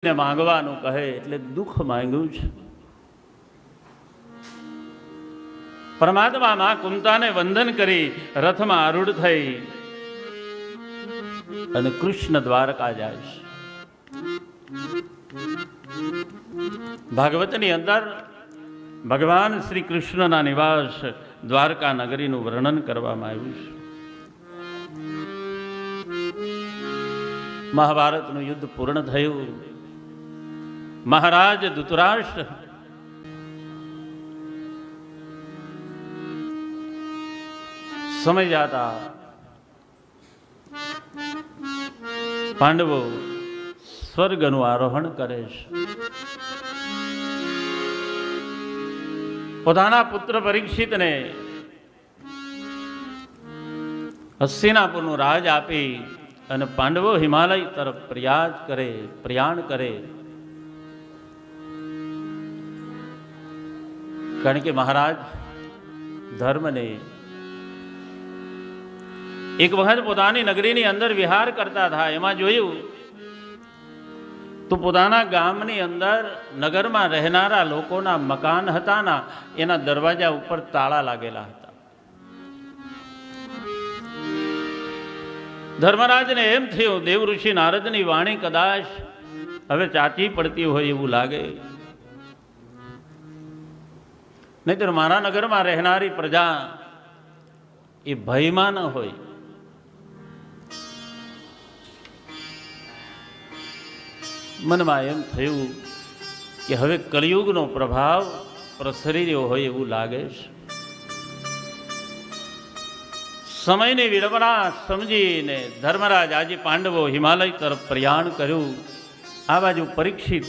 ને માંગવાનું કહે એટલે દુઃખ માંગ્યું છે. પરમાત્મા માં કુંતાને વંદન કરી રથમાં આરૂઢ થઈ અને કૃષ્ણ દ્વારકા જાય છે. ભાગવતની અંદર ભગવાન શ્રી કૃષ્ણના નિવાસ દ્વારકા નગરીનું વર્ણન કરવામાં આવ્યું છે. મહાભારતનું યુદ્ધ પૂર્ણ થયું. મહારાજ ધૃતરાષ્ટ્ર સમય જાતા પાંડવો સ્વર્ગનું આરોહણ કરે છે. પોતાના પુત્ર પરીક્ષિતને હસ્તિનાપુરનું રાજ આપી અને પાંડવો હિમાલય તરફ પ્રયાણ કરે. કારણ કે મહારાજ ધર્મને એક વખત પોતાની નગરીની અંદર વિહાર કરતા હતા. એમાં જોયું તો પોતાના ગામની અંદર નગરમાં રહેનારા લોકોના મકાન હતા ના એના દરવાજા ઉપર તાળા લાગેલા હતા. ધર્મરાજને એમ થયું દેવ ઋષિ નારદની વાણી કદાચ હવે ચાચી પડતી હોય એવું લાગે, નહીતર મારા નગરમાં રહેનારી પ્રજા એ ભયમાં ન હોય. મનમાં એમ થયું કે હવે કલિયુગનો પ્રભાવ પ્રસરી રહ્યો હોય એવું લાગે છે. સમયની વિડંબના સમજીને ધર્મરાજ આજે પાંડવો હિમાલય તરફ પ્રયાણ કર્યું. આ બાજુ પરીક્ષિત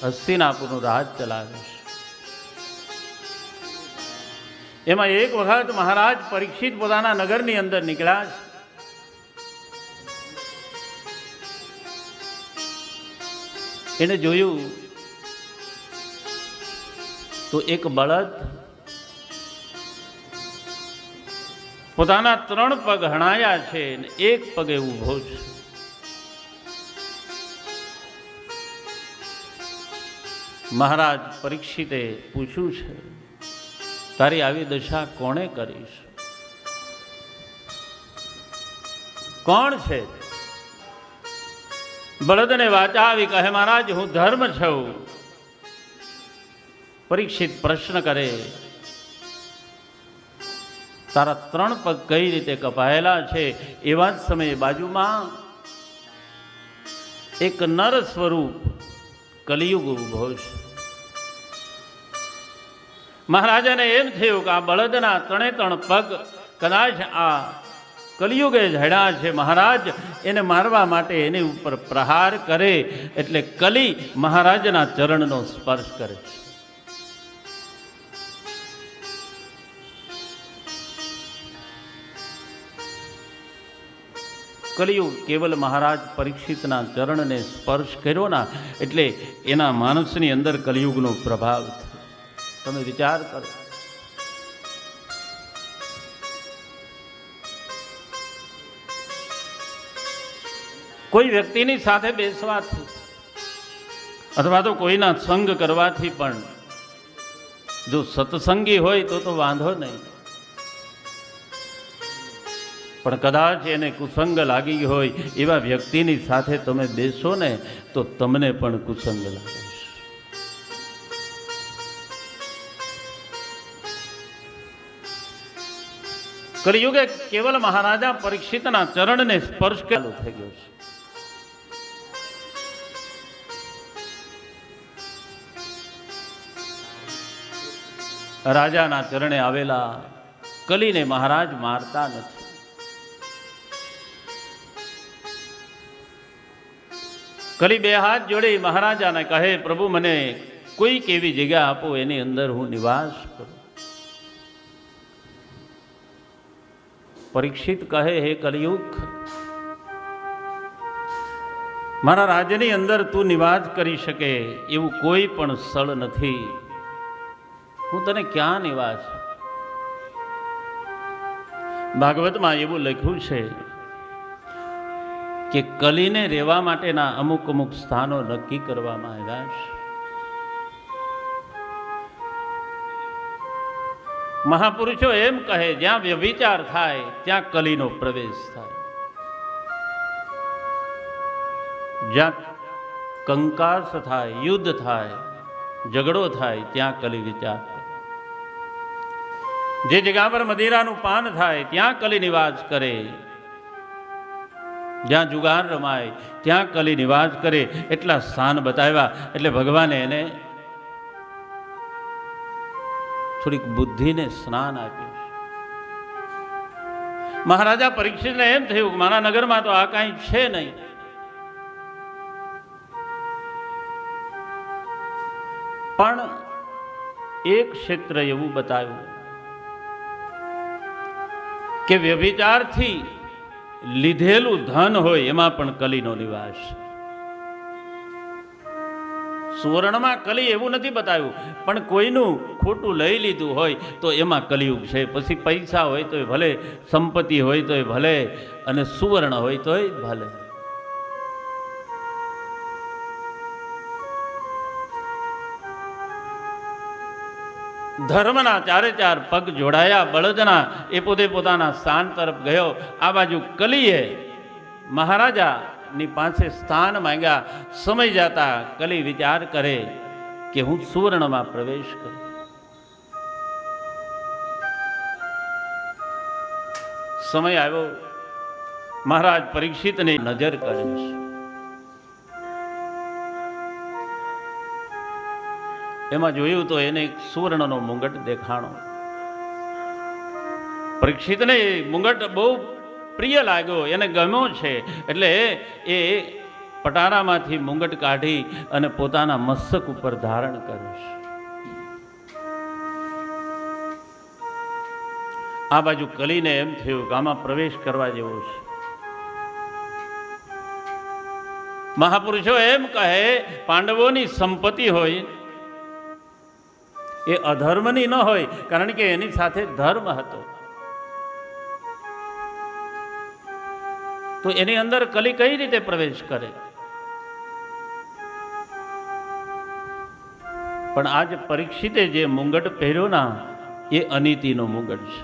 હસ્તિનાપુરનું રાજ ચલાવે છે. એમાં એક વખત મહારાજ પરીક્ષિત પોતાના નગરની અંદર નીકળ્યા છે. એને જોયું તો એક બળદ પોતાના 3 પગ હણાયા છે અને એક પગે ઊભો છે. મહારાજ પરીક્ષિતે પૂછ્યું છે, તારી આવી દશા કોણે કરી છે? કોણ છે? બળદને વાચા આવી કહે, મહારાજ હું ધર્મ છું. પરીક્ષિત પ્રશ્ન કરે, તારા 3 પગ કઈ રીતે કપાયેલા છે? એવા જ સમયે બાજુમાં એક નર સ્વરૂપ કલિયુગ ઉભો છે. મહારાજાને એમ થયું કે આ બળદના 3 પગ કદાચ આ કલિયુગે ઝડ્યા છે. મહારાજ એને મારવા માટે એની ઉપર પ્રહાર કરે એટલે કલી મહારાજના ચરણનો સ્પર્શ કરે છે. કલિયુગ કેવલ મહારાજ પરીક્ષિતના ચરણને સ્પર્શ કર્યો ના એટલે એના માનસની અંદર કલિયુગનો પ્રભાવ થયો. તમે વિચાર કરો, કોઈ વ્યક્તિની સાથે બેસવાથી અથવા તો કોઈના સંગ કરવાથી પણ જો સત્સંગી હોય તો વાંધો નહીં, પણ કદાચ એને કુસંગ લાગી હોય એવા વ્યક્તિની સાથે તમે બેસો ને તો તમને પણ કુસંગ લાગે છે. કલિયુગે કેવલ મહારાજા પરીક્ષિતના ચરણને સ્પર્શ ચાલુ થઈ ગયો છે. રાજાના ચરણે આવેલા કલીને મહારાજ મારતા નથી. કલી 2 હાથ જોડી મહારાજાને કહે, પ્રભુ મને કોઈક એવી જગ્યા આપો એની અંદર હું નિવાસ કરું. પરીક્ષિત કહે, હે કલિયુગ, મારા રાજ્યની અંદર તું નિવાસ કરી શકે એવું કોઈ પણ સ્થળ નથી. હું તને ક્યાં નિવાસ? ભાગવતમાં એવું લખ્યું છે કે કલીને રહેવા માટેના અમુક અમુક સ્થાનો નક્કી કરવામાં આવ્યા છે. મહાપુરુષો એમ કહે, જ્યાં વ્યભિચાર થાય ત્યાં કલીનો પ્રવેશ થાય, જ્યાં કંકાસ થાય, યુદ્ધ થાય, ઝઘડો થાય, ત્યાં કલી વિચાર કરે. જે જગ્યા પર મદિરાનું પાન થાય ત્યાં કલી નિવાસ કરે, જ્યાં જુગાર રમાય ત્યાં કલી નિવાસ કરે. એટલા સ્થાન બતાવ્યા. એટલે ભગવાને એને થોડીક બુદ્ધિને સ્નાન આપ્યું. મહારાજા પરીક્ષિતને એમ થયું કે મારા નગરમાં તો આ કાંઈ છે નહીં, પણ એક ક્ષેત્ર એવું બતાવ્યું કે વ્યભિચારથી લીધેલું ધન હોય એમાં પણ કલીનો નિવાસ. સુવર્ણમાં કલી એવું નથી બતાવ્યું, પણ કોઈનું ખોટું લઈ લીધું હોય તો એમાં કલિયુગ છે. પછી પૈસા હોય તોય ભલે, સંપત્તિ હોય તોય ભલે, અને સુવર્ણ હોય તોય ભલે. ધર્મના ચારે ચાર પગ જોડાયા. બળદના એ પોતે પોતાના સ્થાન તરફ ગયો. આ બાજુ કલીએ મહારાજાની પાસે સ્થાન માંગ્યા. સમય જતા કલી વિચાર કરે કે હું સુવર્ણમાં પ્રવેશ કરું. સમય આવ્યો, મહારાજ પરીક્ષિતની નજર કરે છે. એમાં જોયું તો એને એક સુવર્ણનો મુંગટ દેખાણો. પરીક્ષિતને એ મુંગટ બહુ પ્રિય લાગ્યો, એને ગમ્યો છે. એટલે એ પટારામાંથી મુંગટ કાઢી અને પોતાના મસ્તક ઉપર ધારણ કરે છે. આ બાજુ કલીને એમ થયું કે આમાં પ્રવેશ કરવા જેવો છે. મહાપુરુષો એમ કહે, પાંડવોની સંપત્તિ હોય એ અધર્મની ન હોય, કારણ કે એની સાથે ધર્મ હતો. તો એની અંદર કલી કઈ રીતે પ્રવેશ કરે? પણ આજ પરીક્ષિતે જે મુંગટ પહેર્યો ના, એ અનીતિનો મુંગટ છે.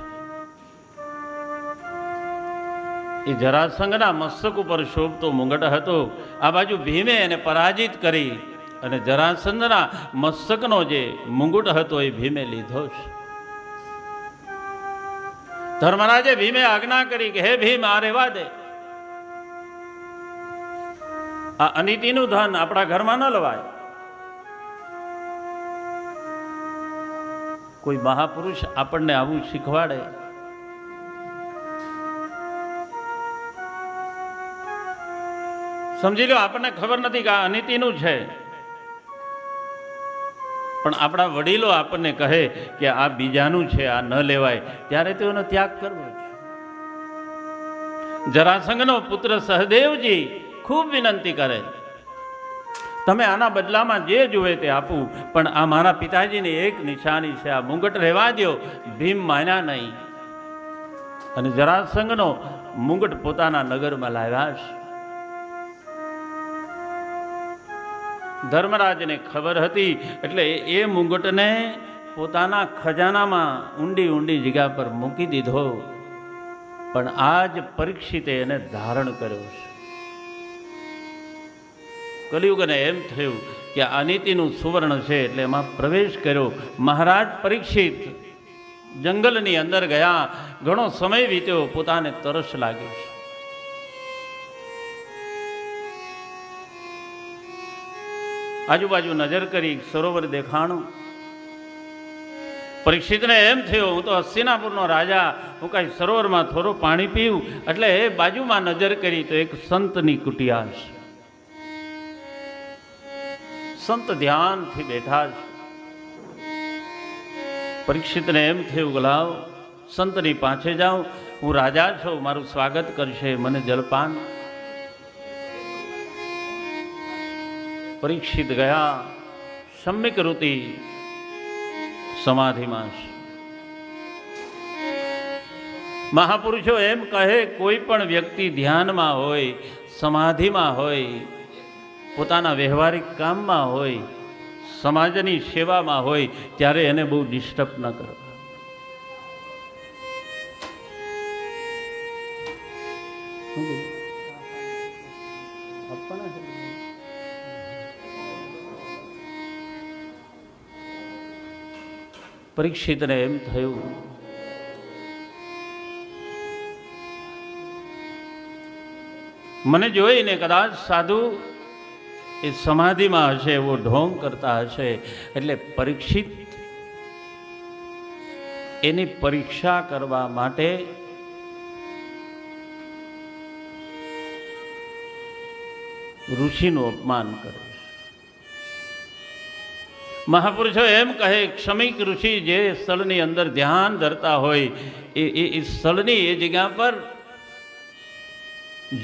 એ જરાસંઘના મસ્તક ઉપર શોભતો મુંગટ હતો. આ બાજુ ભીમે એને પરાજિત કરી અને જરાસંઘના મસ્તકનો જે મુંગુટ હતો એ ભીમે લીધો છે. ધર્મરાજે ભીમે આજ્ઞા કરી કે હે ભીમ, આ રહેવા દે. આ અનીતિનું ધન આપણા ઘરમાં ન લવાય. કોઈ મહાપુરુષ આપણને આવું શીખવાડે. સમજી લો, આપણને ખબર નથી કે આ અનીતિનું છે, પણ આપણા વડીલો આપણને કહે કે આ બીજાનું છે, આ ન લેવાય, ત્યારે તેઓનો ત્યાગ કરવો છે. જરાસંઘનો પુત્ર સહદેવજી ખૂબ વિનંતી કરે, તમે આના બદલામાં જે જુએ તે આપું, પણ આ મારા પિતાજીની એક નિશાની છે, આ મુંગટ રહેવા દો. ભીમ માન્યા નહીં અને જરાસંઘનો મુંગટ પોતાના નગરમાં લાવ્યા છે. ધર્મરાજને ખબર હતી, એટલે એ મુંગટને પોતાના ખજાનામાં ઊંડી ઊંડી જગ્યા પર મૂકી દીધો. પણ આજ પરીક્ષિતે એને ધારણ કર્યો છે. કલિયુગને એમ થયું કે આ નીતિનું સુવર્ણ છે, એટલે એમાં પ્રવેશ કર્યો. મહારાજ પરીક્ષિત જંગલની અંદર ગયા. ઘણો સમય વીત્યો, પોતાને તરસ લાગ્યો છે. આજુબાજુ નજર કરી, સરોવર દેખાણું. પરીક્ષિતને એમ થયું, હું તો હસ્તિનાપુરનો રાજા, હું કઈ સરોવરમાં થોડું પાણી પીવું. એટલે એ બાજુમાં નજર કરી તો એક સંતની કુટિયા છે. સંત ધ્યાનથી બેઠા છે. પરીક્ષિતને એમ થયું, લાવ સંતની પાસે જાઉં, હું રાજા છું, મારું સ્વાગત કરશે, મને જલપાન. પરીક્ષિત ગયા. સમ્યક વૃત્તિ સમાધિમાં. મહાપુરુષો એમ કહે, કોઈ પણ વ્યક્તિ ધ્યાનમાં હોય, સમાધિમાં હોય, પોતાના વ્યવહારિક કામમાં હોય, સમાજની સેવામાં હોય, ત્યારે એને બહુ ડિસ્ટર્બ ન કરવા. પરીક્ષિતને એમ થયું, મને જોઈને કદાચ સાધુ એ સમાધિમાં હશે, એવો ઢોંગ કરતા હશે, એટલે પરીક્ષિત એની પરીક્ષા કરવા માટે ઋષિનું અપમાન કરે. મહાપુરુષો એમ કહે, ક્ષમિક ઋષિ જે સ્થળની અંદર ધ્યાન ધરતા હોય એ સ્થળની એ જગ્યા પર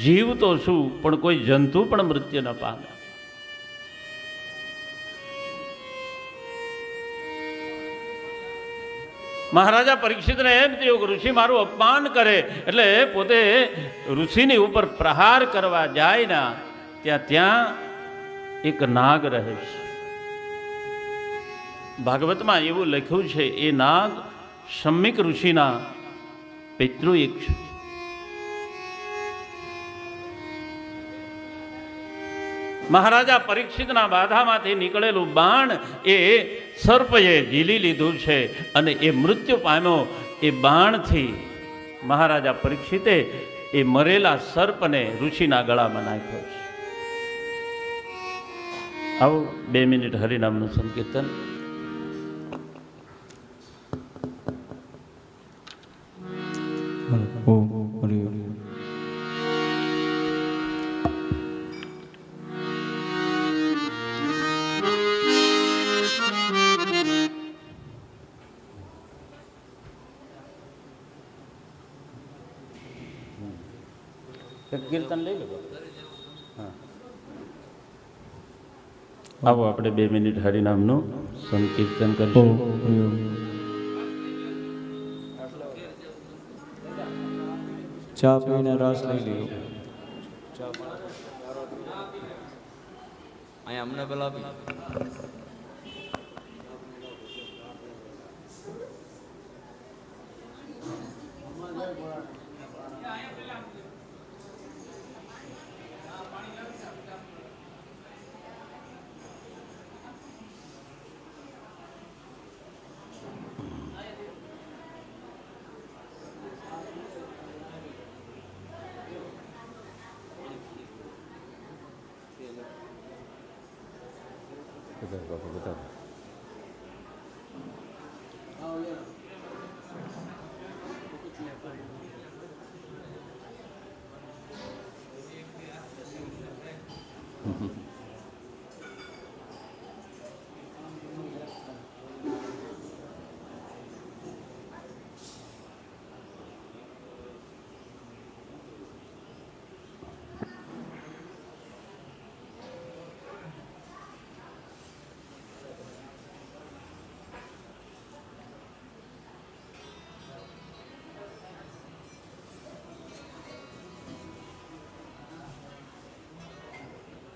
જીવ તો શું પણ કોઈ જંતુ પણ મૃત્યુ ન પામે. મહારાજા પરીક્ષિતને એમ થયું કે ઋષિ મારું અપમાન કરે, એટલે પોતે ઋષિની ઉપર પ્રહાર કરવા જાય ના, ત્યાં એક નાગ રહે છે. ભાગવતમાં એવું લખ્યું છે, એ નાગ શમ્મિક ઋષિના પિતૃ એક છે. મહારાજા પરીક્ષિતના બાધામાંથી નીકળેલું બાણ એ સર્પએ ઝીલી લીધું છે અને એ મૃત્યુ પામ્યો. એ બાણથી મહારાજા પરીક્ષિતે એ મરેલા સર્પને ઋષિના ગળામાં નાખ્યો છે. આવો 2 મિનિટ હરિનામનું સંકીર્તન. કીર્તન લઈ લો. હા, આવો આપણે 2 મિનિટ હરિનામનું સંકીર્તન કરીશું. ચા પીને રસ લઈ લીધો. અહીંયા અમને પેલા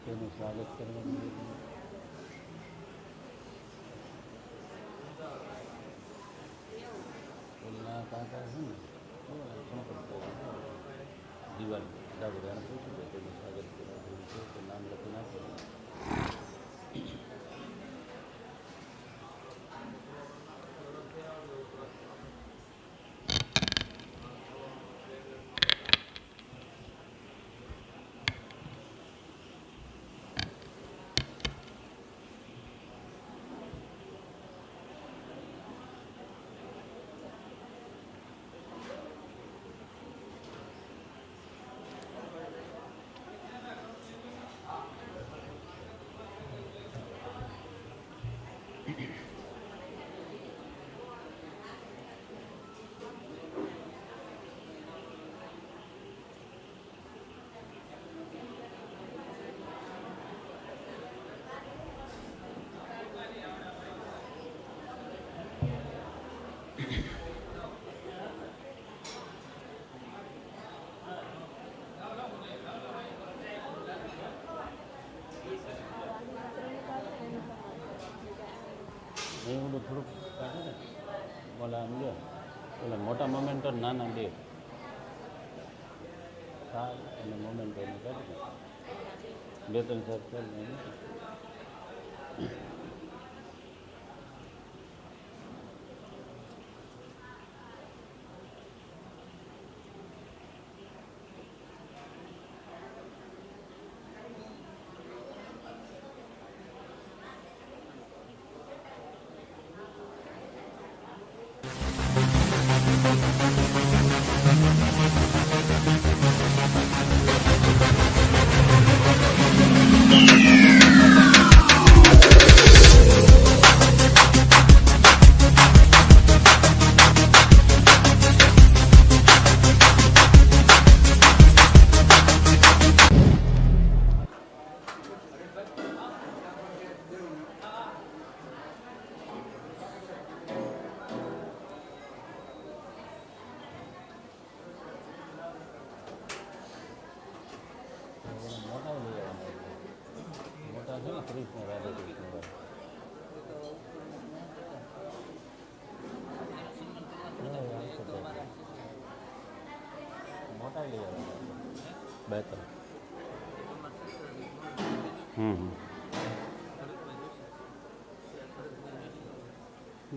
તેનું સ્વાગત કરવાનું. કાકા છે ને દિવાળી ડાબરાને પૂછ્યું કે તેનું સ્વાગત કરવાનું છે, તો નામ લખી નાખવાનું. એ બધું થોડુંક કાઢે ને બોલા આમ લે એટલે મોટા મોમેન્ટો નાના બે સાર અને મોમેન્ટો કાઢી બે ત્રણ સાર ચાલ કૃષ્ણ રાધે કૃષ્ણ મોટા લઈ આવ્યા બે ત્રણ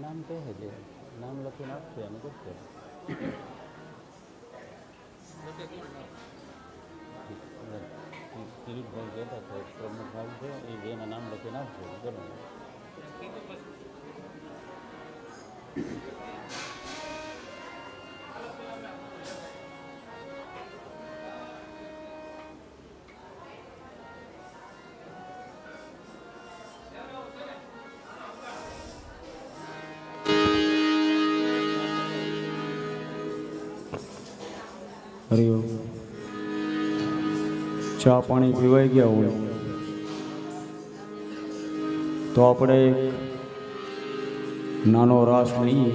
નામ કહે છે નામ લખીને આપશે અને કરશે કિરીટભાઈ કહેતા હતા પ્રમુખ ભાવ છે એ બેના નામ લખીને આપશે કરો હરિઓમ. ચા પાણી પીવાઈ ગયા હોય તો આપણે એક નાનો રાસ લઈએ.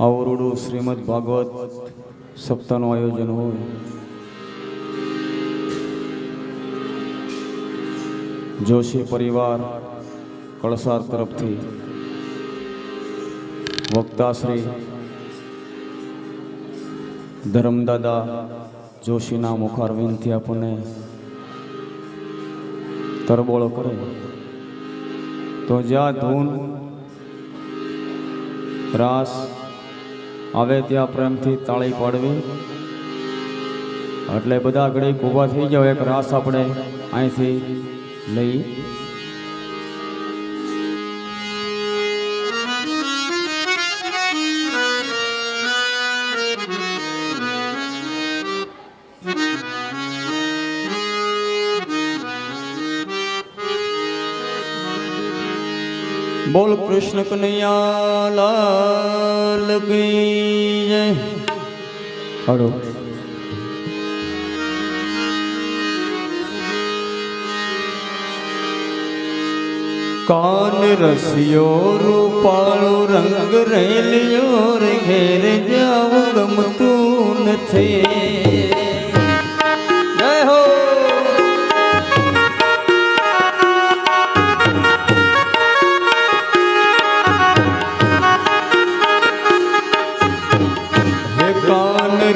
આવરૂડું શ્રીમદ ભાગવત સપ્તાહનું આયોજન હોય. જોશી પરિવાર કળસાર તરફથી વક્તાશ્રી ધર્મદાદા જોશીના મુખારવિંદથી આપણને તરબોળો કરે તો જ્યાં ધૂન રાસ આવે ત્યાં પ્રેમથી તાળી પાડવી. એટલે બધા ઘડીક ઊભા થઈ જાવ. એક રાસ આપણે અહીંથી લઈ બોલ કૃષ્ણ કનૈયા લાલ કી જય. હલો કાન રસિયો રૂપાળો રંગ રેલિયો રે ઘેર જાવું ગમતું નથી. જય હો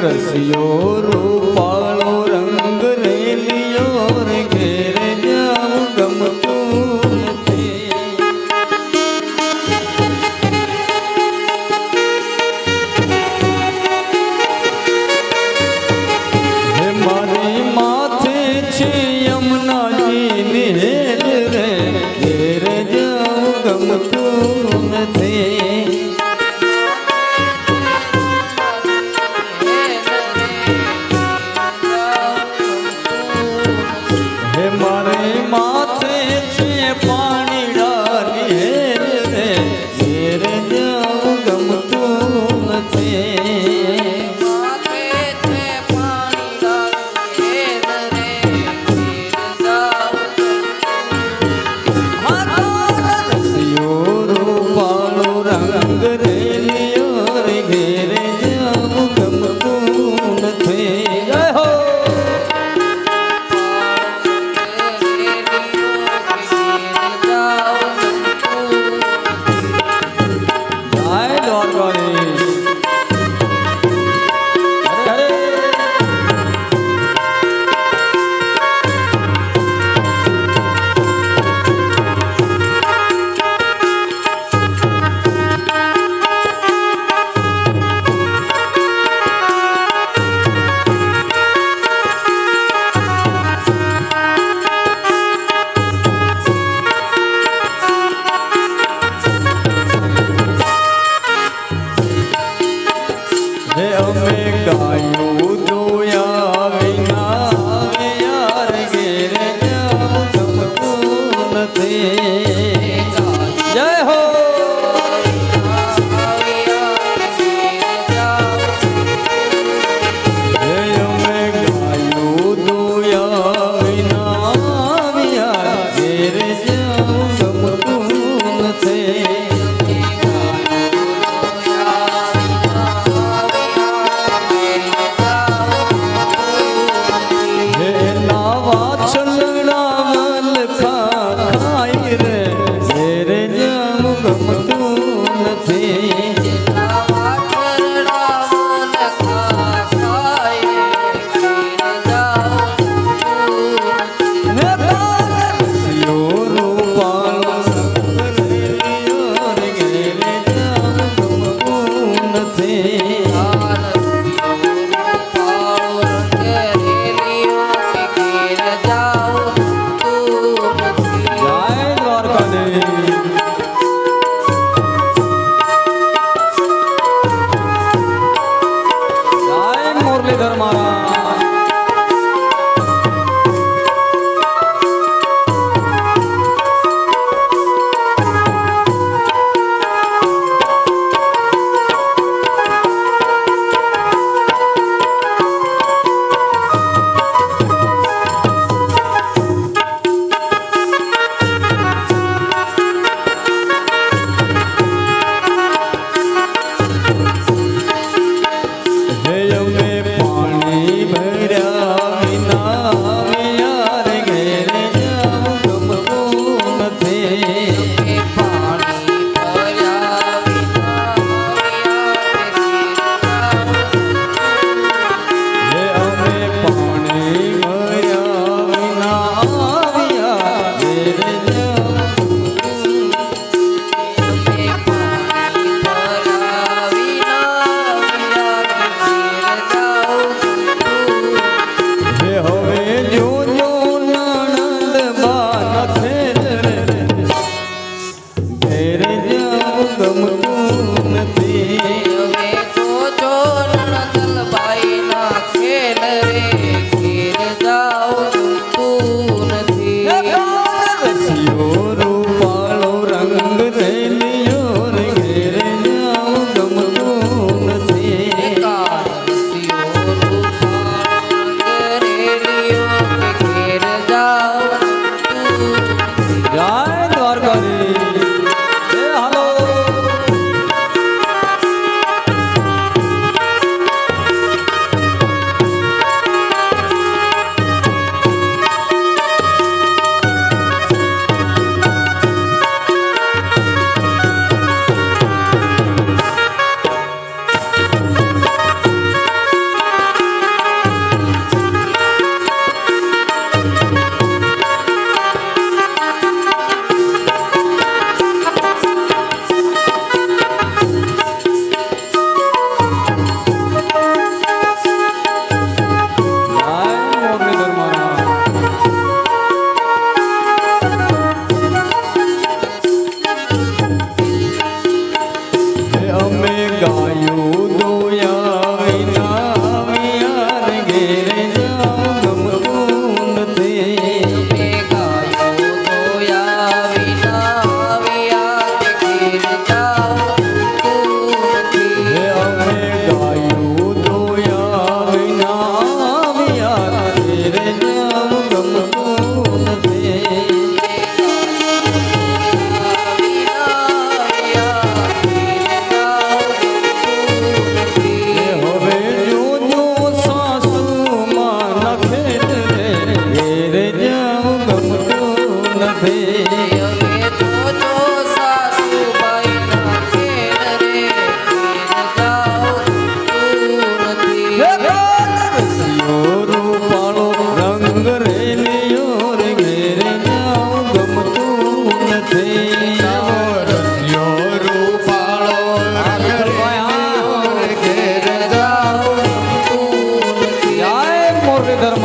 રસિયો રૂપાળો રંગ રેલિયો રે ઘેર જાવું ગમતું નથી. હે મારે માથે છે યમુનાજીની હેલ રે ઘેર જાવું ગમતું નથી. નથી જય હો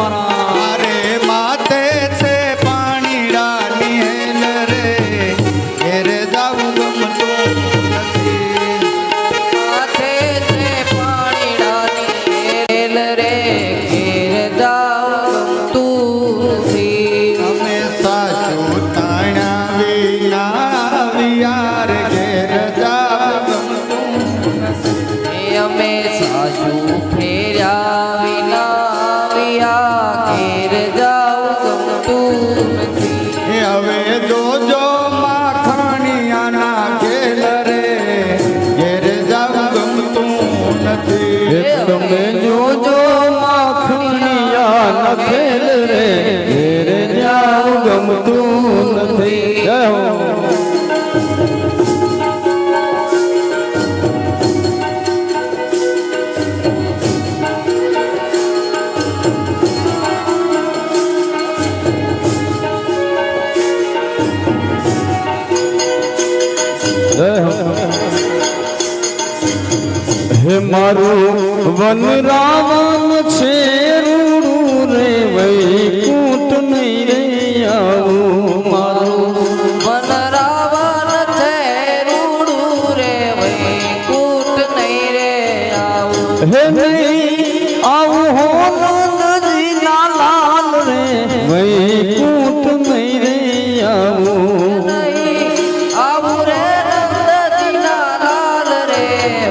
અરે માથે છે પાણી ડાની હેલ રે ગમતું નથી. જય હો. હે મારું વન રાવણ છે રૂડું રે વૈકુંઠ નહીં રે આવું. મારું વન રાવણ છે રૂડું રે વૈકુંઠ નહીં રે આવું. હે નહીં આવું હો નંદજીના લાલ રે વૈકુંઠ નહીં રે આવું. આવું રે નંદજીના લાલ રે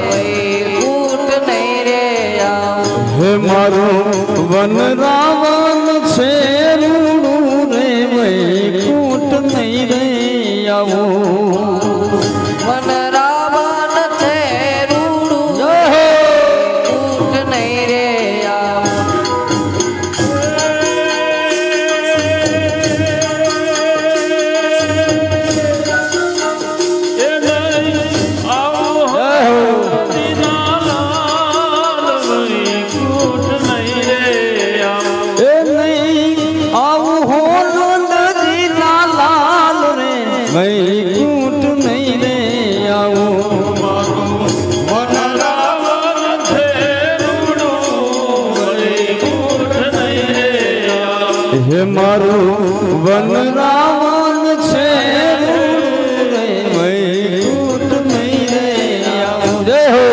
વૈકુંઠ નહીં રે આવું. હે મારું વન રાવણ છે રૂડું રે વૈકુંઠ નહીં રે આવું. વન રાવણ છે રૂડું વૈકુંઠ નહીં રે આવું. એ નહીં આવું દીના લાલ વૈકુંઠ નહીં રે આવું. એ નહીં આવું હો નંદજીના લાલ રે વૈકુંઠ નહીં રે આવું. વન રાવણ છે રૂડું વૈકુંઠ નહીં રે આવું. હે મારું વન રાવણ છે રૂડું રે વૈકુંઠ નહીં રે આવું. જય હો.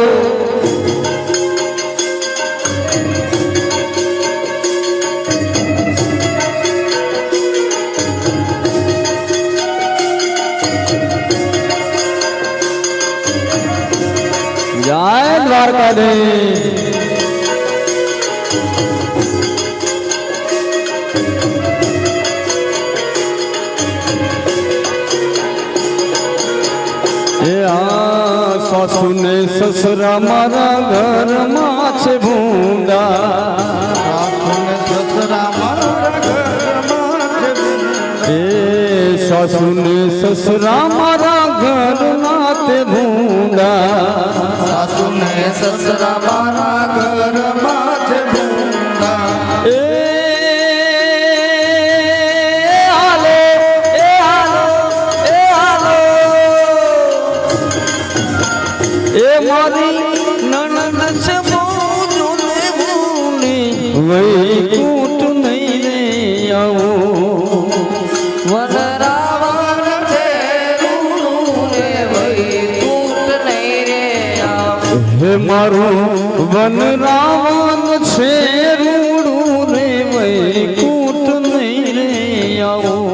જય દ્વારકાધીશ. એ આ સાસુ ને સસરા મારા ઘરમાં છે ભૂંડા. એ સાસુ ને સસરા મારા ઘરના તે ભૂંડા. સાસુ ને સસરા મારા ઘરમાં છે ભૂંડા. એ હાલો એ હાલો એ હાલો એ મારી નણંદ છે બોજો ને ભૂલી વૈકુંઠ નહીં રે આવું. વન રાવણ છે રૂડું રે વૈકુંઠ નહીં રે આવું. હે મારું વન રાવણ છે રૂડું રે વૈકુંઠ નહીં રે આવું.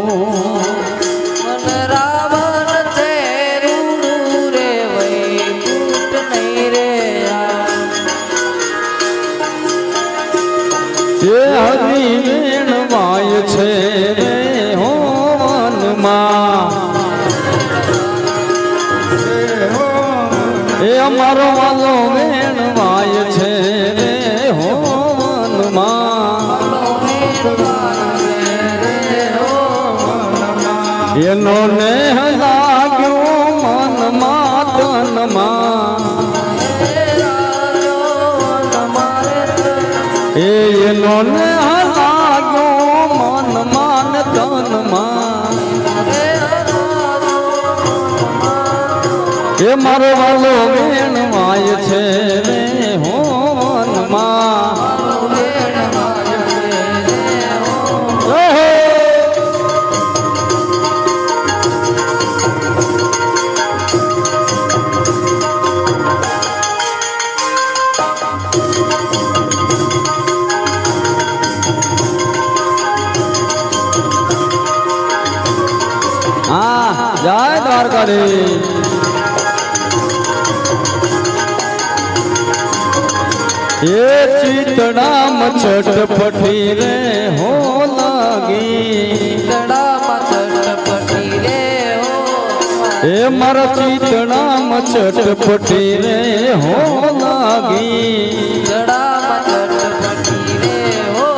વન રાવણ છે રૂડું રે વૈકુંઠ નહીં રે આવું. એ હરી વેણવાય છે રે હો વનમાં. એ અમારો વાલો વેણવાય છે રે હો વનમાં. એનો નેહ લાગ્યો મનમાં તનમાં. એનો નેહ લાગ્યો મનમાં ને તનમાં. એ મારો વાલો વેણવાય છે રે હો વનમાં. હા જય દ્વારકાધીશ. એ ચિતડામ ચટપટી રે હો લાગી. ચટપટી રે હો. એ મારા ચિતડામ ચટપટી રે હો લાગી. ચટપટી રે હો.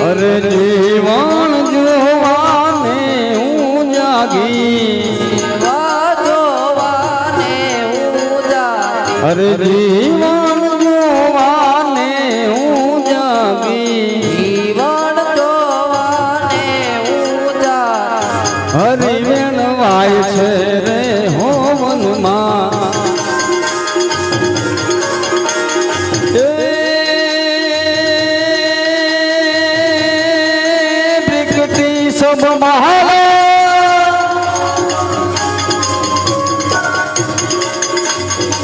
અરે જીવન જોવા અરે જીવન જોવાને હું જાગી જીવન જોવાને ઊંચા હરિવેણ વાય છે રે હોવનમાં પ્રકૃતિ સબ મહાલા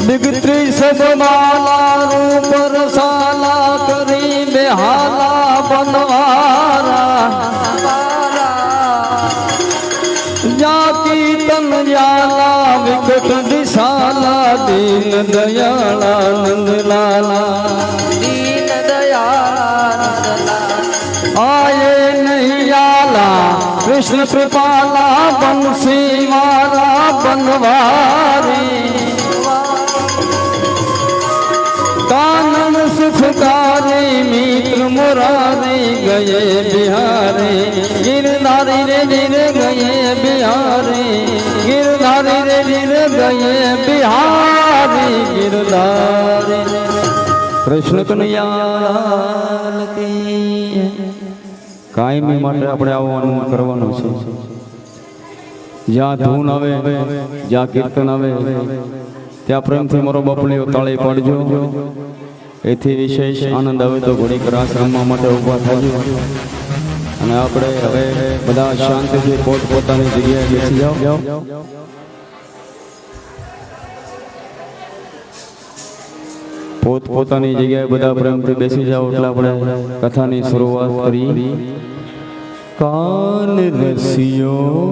बिगत्री सब माला रूप रसाला करी बेहाला बनवारा जाकी तन जाला विकट दिशाला दीन दयाला नंदलाला દીન દયાળ आये नहीं आला कृष्ण कृपाला बंसी मारा बनवारी कानन सुखकारी मित्र मुरारी गए बिहारी गिरधारी रे गिर गए बिहारी गिरधारी रे गिर गए बिहारी गिरधारी कृष्ण कन्हैया કી કાયમી માટે આપણે આવવાનું કરવાનું છે જ્યાં ધૂન આવે જ્યાં કીર્તન આવે ત્યાં પ્રેમથી મારો બપલીઓ તાળી પાડજો એથી વિશેષ આનંદ આવે તો ઘડીક રાસ રમવા માટે ઊભા થજો અને આપણે હવે બધા શાંતિથી પોતપોતાની જગ્યાએ બેસી જાઓ પોતપોતાની જગ્યાએ બધા પ્રેમથી બેસી જાઓ એટલે આપણે કથાની શરૂઆત કરી કાન રસિયો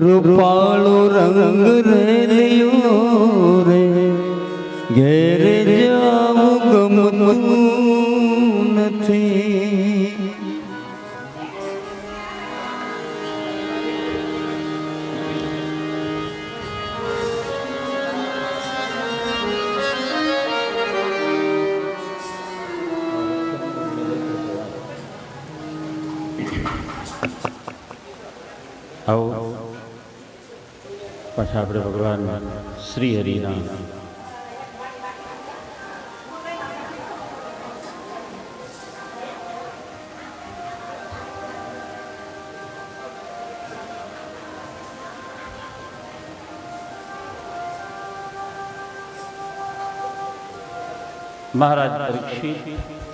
રૂપાળો રંગ રેલિયો રે ઘેરે જાવું ગમતું નથી આવો પાછા આપણે ભગવાન શ્રી હરિના મહારાજ પરીક્ષિત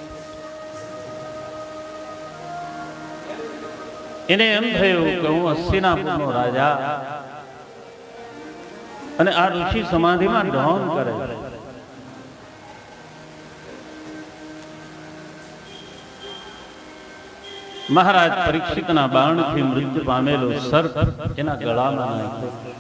એને એમ થયું કે હું હસ્તિનાપુરનો રાજા અને આ ઋષિ સમાધિમાં ઢોંગ કરે મહારાજ પરીક્ષિતના બાણથી મૃત્યુ પામેલો સર્પ એના ગળામાં નાખ્યો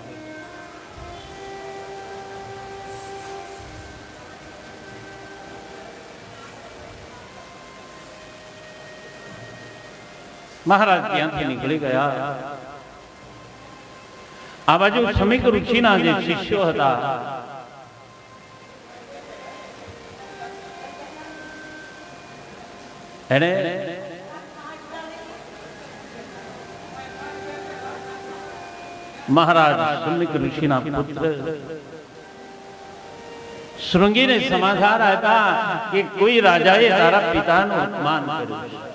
મહારાજ ત્યાંથી નીકળી ગયા આ બાજુ સમીક ઋષિના જે શિષ્યો હતા એને મહારાજ સમીક ઋષિના પુત્ર શૃંગીને સમાચાર આપ્યા કે કોઈ રાજાએ તારા પિતાનું અપમાન કર્યું છે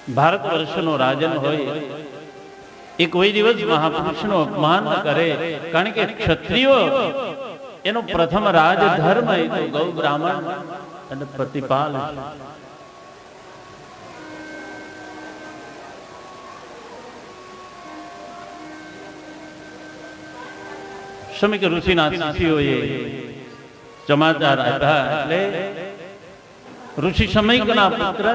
ભારત વર્ષનો રાજન હોય એ કોઈ દિવસ મહાપુરુષનો અપમાન ન કરે કારણ કે ક્ષત્રિયો એનો પ્રથમ રાજધર્મ એ તો ગૌ બ્રાહ્મણ અને પ્રતિપાલ શમીક ઋષિના શિષ્યોએ સમાચાર આપ્યા એટલે ઋષિ શમૈકના પુત્ર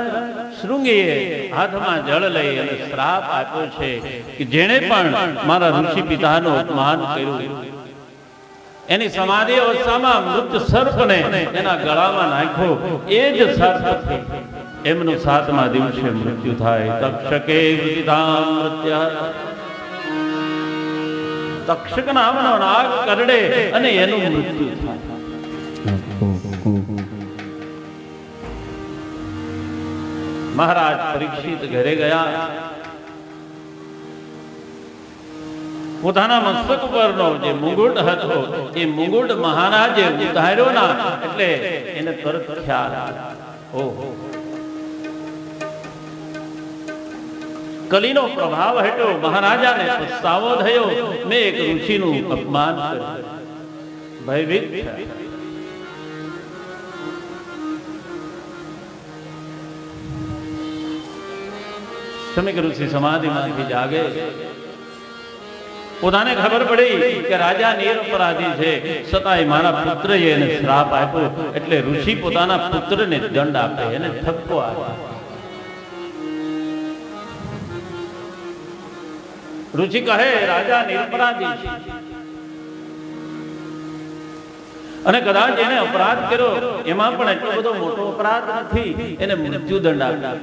શૃંગીએ હાથમાં જળ લઈ અને શ્રાપ આપ્યો છે કે જેણે પણ મારા ઋષિ પિતાનું અપમાન કર્યું એની સમાધિ અવસ્થામાં મૃત સર્પને એના ગળામાં નાખ્યો એ જ સર્પથી એમનું 7મા દિવસે મૃત્યુ થાય તક્ષકે મૃત્ય તક્ષક નામનો નાગ કરડે અને એનું મૃત્યુ થાય મહારાજ પરીક્ષિત ઘરે ગયા પોતાના મસ્તક ઉપરનો જે મુગુટ હતો એ મુગુટ મહારાજે ઉતાર્યો ના એટલે એને તરત ખ્યાલ આવ્યો. ઓહો, કલીનો પ્રભાવ હેઠો મહારાજાને પસ્તાવો થયો. મેં એક ઋષિનું અપમાન કર્યું. ભયભીત થયા. સમીક ઋષિ સમાધિમાંથી જાગે. પોતાને ખબર પડી કે રાજા નિરપરાધી છે, છતાંય મારા પુત્રએ એને શ્રાપ આપ્યો. એટલે ઋષિ પોતાના પુત્રને દંડ આપે, એને ઠપકો આપે. ઋષિ કહે રાજા નિરપરાધી છે અને કદાચ એને અપરાધ કર્યો એમાં પણ એટલો બધો મોટો અપરાધ નથી, એને મૃત્યુદંડ આપ્યો.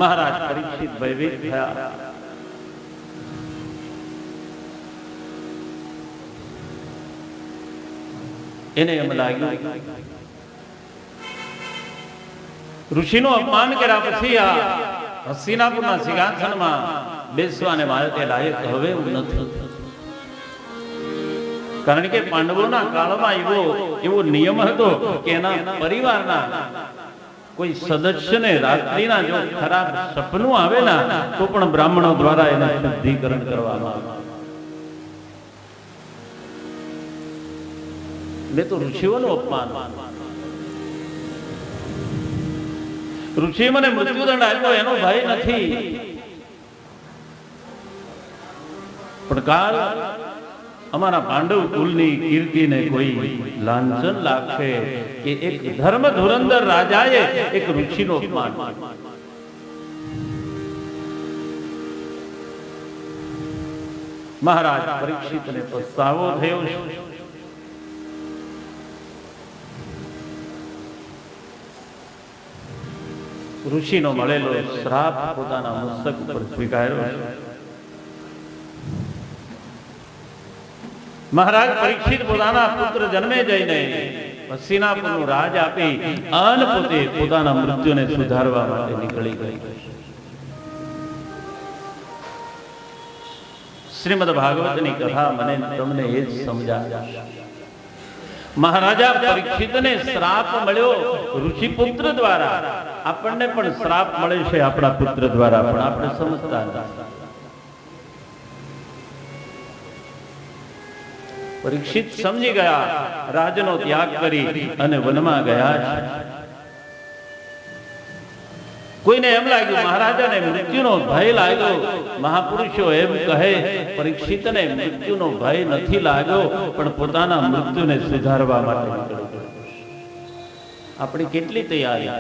મહારાજ પરીક્ષિત ભયભીત થયા. એને એમ લાગ્યું ઋષિનું અપમાન કર્યા પછી આ હસ્તિનાપુરના સિંહાસનમાં બેસવાને મારે તે લાયક હવે હું નથી. કારણ કે પાંડવોના કાળમાં એવો નિયમ હતો કે એના પરિવારના કોઈ સદસ્યને રાત્રિના જો ખરાબ સપનું આવે ના તો પણ બ્રાહ્મણો દ્વારા એને શુદ્ધિકરણ કરવામાં આવે. મેં તો ઋષિઓનું અપમાન. ઋષિ મને મૃત્યુદંડ આપ્યો એનો ભય નથી, પણ કાલ અમારા પાંડવ કુલની કીર્તિને કોઈ લાંછન લાગશે કે એક ધર્મ ધુરંધર રાજાએ એક ઋષિનું અપમાન. મહારાજ પરીક્ષિતને પસ્તાવો થયો. ઋષિનો મળેલો શ્રાપ પોતાના મસ્તક ઉપર સ્વીકાર્યો. મહારાજ પરીક્ષિત પોતાના પુત્ર જન્મે જઈને હસ્તિનાપુરનું રાજ આપી અને પોતે પોતાના મૃત્યુને સુધારવા માટે નીકળી ગઈ. શ્રીમદ ભાગવતની કથા મને તમને એ જ સમજાય. મહારાજા પરીક્ષિતને શ્રાપ મળ્યો ઋષિપુત્ર દ્વારા. આપણને પણ શ્રાપ મળે છે આપણા પુત્ર દ્વારા, પણ આપણે સમજતા નથી. પરીક્ષિત સમજી ગયા, રાજનો ત્યાગ કરી અને વનમાં ગયા છે. કોઈને એમ લાગ્યું મહારાજાને મૃત્યુનો ભય લાગ્યો. મહાપુરુષો એમ કહે પરીક્ષિતને મૃત્યુનો ભય નથી લાગ્યો, પણ પોતાના મૃત્યુને સુધારવા માટે નીકળી ગયો. આપણી કેટલી તૈયારી?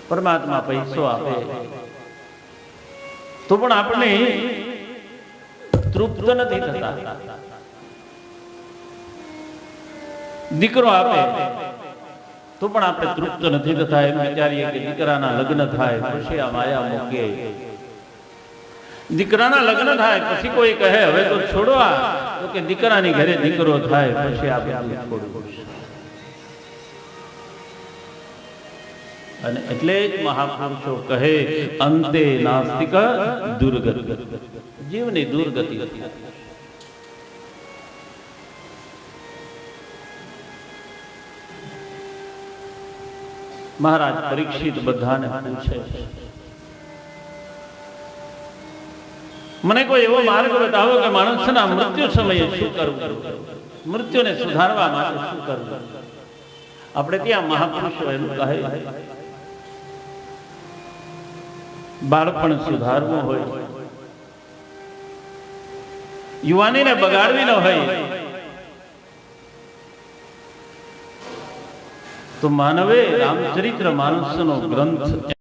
પરમાત્મા પૈસો આપે તો પણ આપણે તૃપ્ત નથી થતા. દીકરો આપે તો પણ આપણે તૃપ્ત નથી થતા. એમ વિચારીએ કે દીકરાના લગ્ન થાય પછી આ માયા મૂકીએ. દીકરાના લગ્ન થાય પછી કોઈ કહે હવે તો છોડવા, તો કે દીકરાની ઘરે દીકરો થાય પછી આ બધું છોડવું. અને એટલે જ મહાપુરુષો કહે અંતે નાસ્તિક દુર્ગતિ. જીવની દુર્ગતિ હતી. મહારાજ પરીક્ષિત બધાને પૂછે મને કોઈ એવો માર્ગ બતાવો કે માણસના મૃત્યુ સમયે શું કરવું, મૃત્યુને સુધારવા માટે શું કરવું. આપણે ત્યાં મહાપુરુષો એમ કહે બાળપણ સુધારવું હોય, યુવાનીને બગાડવી ન હોય તો માનવે રામચરિત્ર માનસનો ગ્રંથ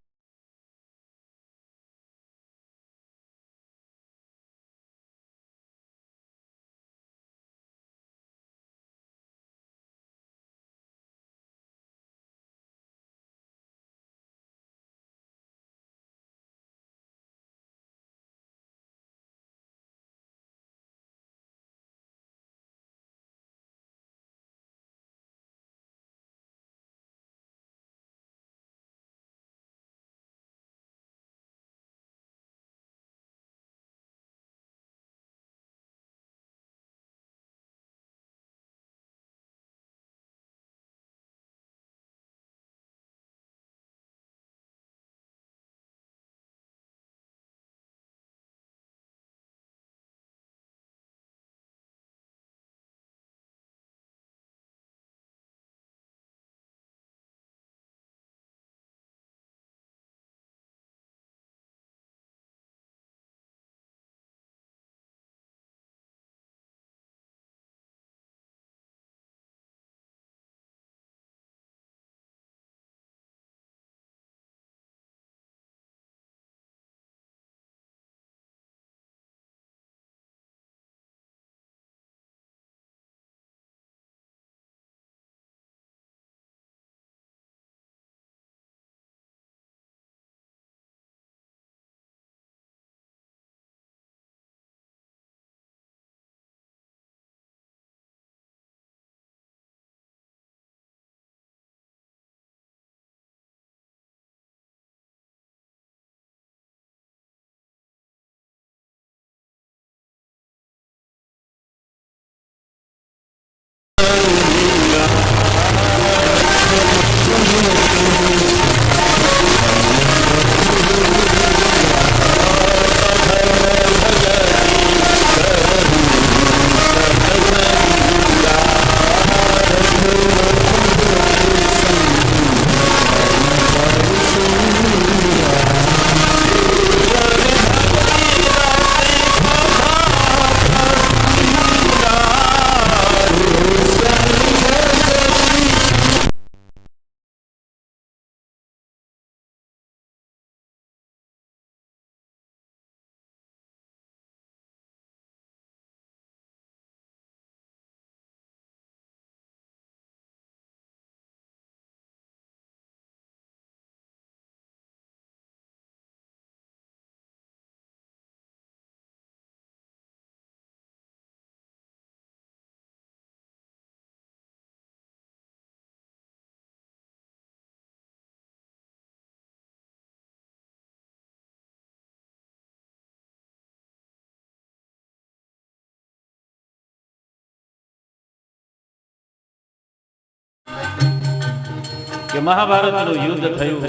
કે મહાભારતનું યુદ્ધ થયું.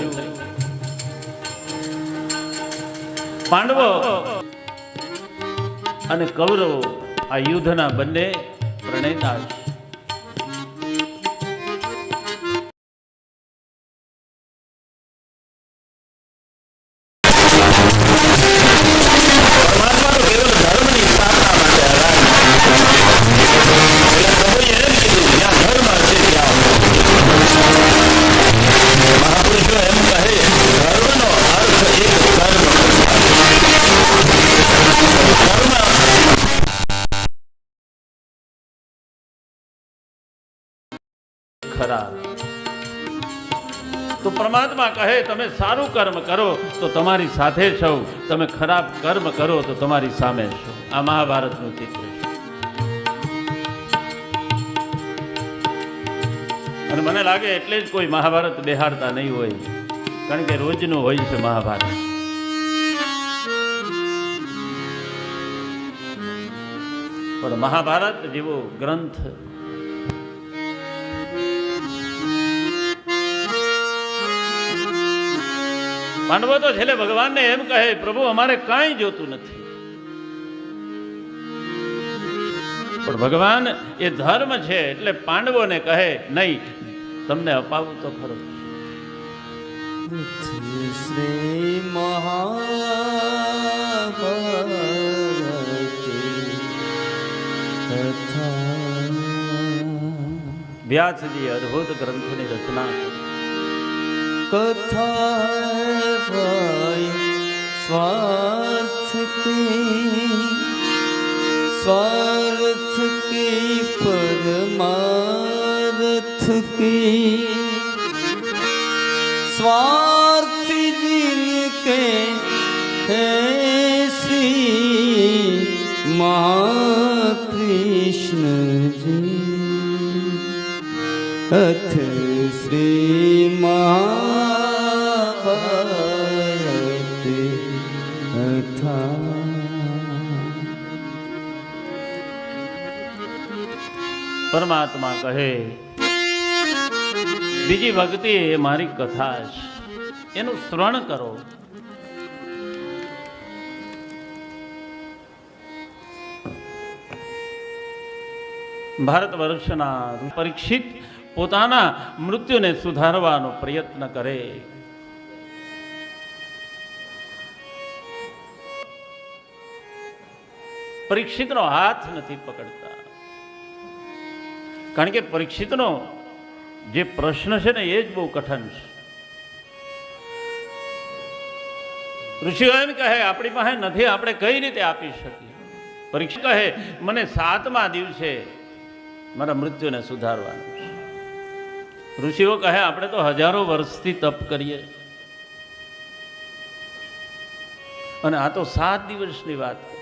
પાંડવો અને કૌરવો આ યુદ્ધના બંને પ્રણેતા છે. તો પરમાત્મા કહે તમે સારું કર્મ કરો તો તમારી સાથે છો, તમે ખરાબ કર્મ કરો તો તમારી સામે છો. આ મહાભારતનું ચિત્ર છે. અને મને લાગે એટલે જ કોઈ મહાભારત બેહાડતા નહીં હોય, કારણ કે રોજનું હોય છે મહાભારત. પણ મહાભારત જેવો ગ્રંથ પાંડવો તો છેલ્લે ભગવાનને એમ કહે, પ્રભુ અમારે કાંઈ જોતું નથી. પણ ભગવાન એ ધર્મ છે એટલે પાંડવોને કહે નહીં, તમને અપાવું તો ખરું. શ્રી વ્યાસજી અદ્ભુત ગ્રંથની રચના કરી. कथा स्वार्थ की परमार्थ की स्वार्थ जिनके हैं श्री महाकृष्ण जी अथ श्री महाभारत कथा. પરમાત્મા કહે બીજી ભક્તિ એ મારી કથા છે, એનું શ્રવણ કરો. ભારત વર્ષના પરીક્ષિત પોતાના મૃત્યુને સુધારવાનો પ્રયત્ન કરે. પરીક્ષિતનો હાથ નથી પકડતા, કારણ કે પરીક્ષિતનો જે પ્રશ્ન છે ને એ જ બહુ કઠણ છે. ઋષિઓ એમ કહે આપણી પાસે નથી, આપણે કઈ રીતે આપી શકીએ? પરીક્ષિત કહે મને 7મા દિવસે મારા મૃત્યુને સુધારવાનું છે. ઋષિઓ કહે આપણે તો હજારો વર્ષથી તપ કરીએ અને આ તો 7 દિવસની વાત છે.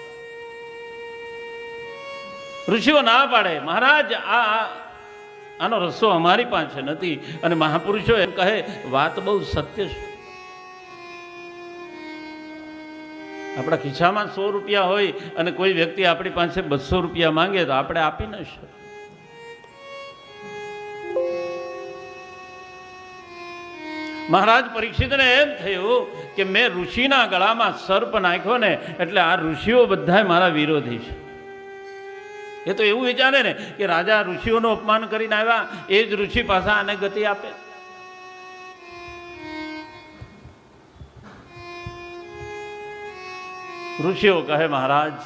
ઋષિઓ ના પાડે, મહારાજ આનો રસ્તો અમારી પાસે નથી. અને મહાપુરુષો એમ કહે વાત બહુ સત્ય છે. આપણા ખિસ્સામાં 100 રૂપિયા હોય અને કોઈ વ્યક્તિ આપણી પાસે 200 રૂપિયા માંગે તો આપણે આપી ન શકીએ. મહારાજ પરીક્ષિતને એમ થયું કે મેં ઋષિના ગળામાં સર્પ નાખ્યો ને એટલે આ ઋષિઓ બધા મારા વિરોધી છે. એ તો એવું વિચારે ને કે રાજા ઋષિઓનું અપમાન કરીને આવ્યા, એ જ ઋષિ પાછા આને ગતિ આપે. ઋષિઓ કહે મહારાજ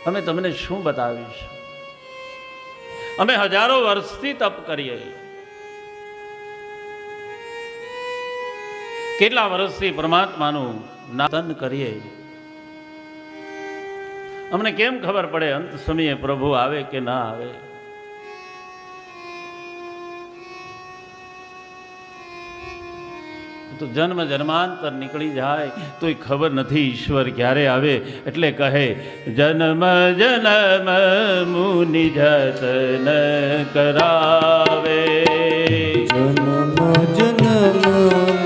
અમે તમને શું બતાવીશું? અમે હજારો વર્ષથી તપ કરીએ, કેટલા વર્ષથી પરમાત્માનું નાતન કરીએ, અમને કેમ ખબર પડે અંત સમયે પ્રભુ આવે કે ના આવે? તો જન્મ જન્માંતર નીકળી જાય તોય ખબર નથી ઈશ્વર ક્યારે આવે. એટલે કહે જન્મ જન્મ મુનિ જતન કરાવે, જન્મ જન્મ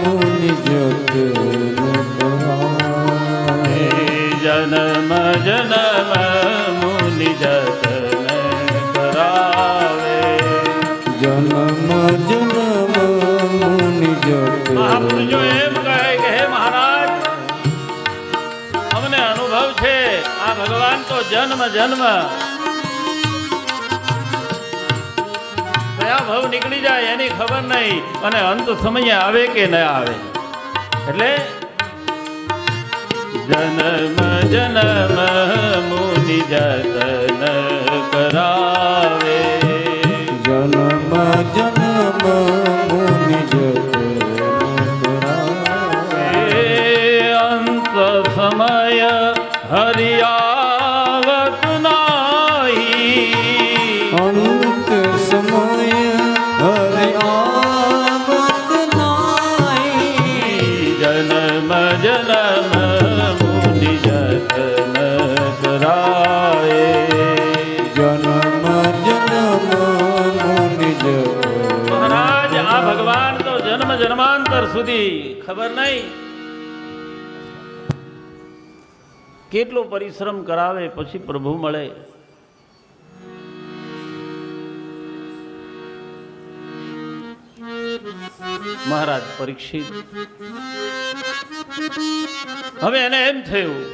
મુનિ જતન કરાવે, જન્મ જન્મ મુનિ જતન કરાવે. જન્મ જન્મ મુનિ જપ મહાપુરુષો એમ કહે કે હે મહારાજ, અમને અનુભવ છે આ ભગવાન તો જન્મ જન્મ કયા ભાવ નીકળી જાય એની ખબર નહીં, અને અંત સમયે આવે કે ન આવે. એટલે જન્મ જન્મ મુનિ જતન કરાવે, જન્મ જન્મ મુનિ જતન કરાવે. અંત સમય હરિયાવત નાહી, અંત સમય હરિ આવત નાહી. જન્મ જન્મ મુનિ જતન કરાવે, જન્મ જન્મ મુનિ જપ. મહારાજ આ ભગવાન તો જન્મ જન્માંતર સુધી ખબર નહીં કેટલો પરિશ્રમ કરાવે પછી પ્રભુ મળે. મહારાજ પરીક્ષિત હવે એને એમ થયું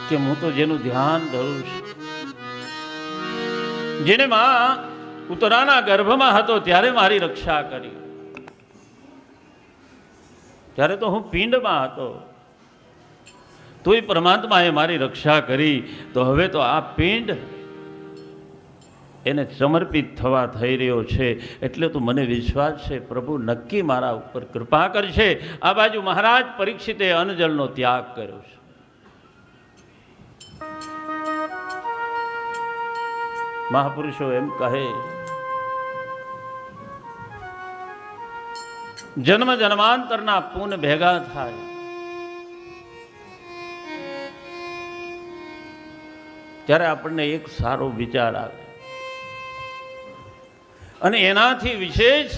કે હું તો જેનું ધ્યાન ધરું છું, જેને માં ઉત્તરાના ગર્ભમાં હતો ત્યારે મારી રક્ષા કરી, ત્યારે તો હું પિંડમાં હતો તોય પરમાત્માએ મારી રક્ષા કરી, તો હવે તો આ પિંડ એને સમર્પિત થવા થઈ રહ્યો છે, એટલે તો મને વિશ્વાસ છે પ્રભુ નક્કી મારા ઉપર કૃપા કરશે. આ બાજુ મહારાજ પરીક્ષિતે અન્નજળનો ત્યાગ કર્યો છે. મહાપુરુષો એમ કહે જન્મ જન્માંતરના પૂન ભેગા થાય ત્યારે આપણને એક સારો વિચાર આવે, અને એનાથી વિશેષ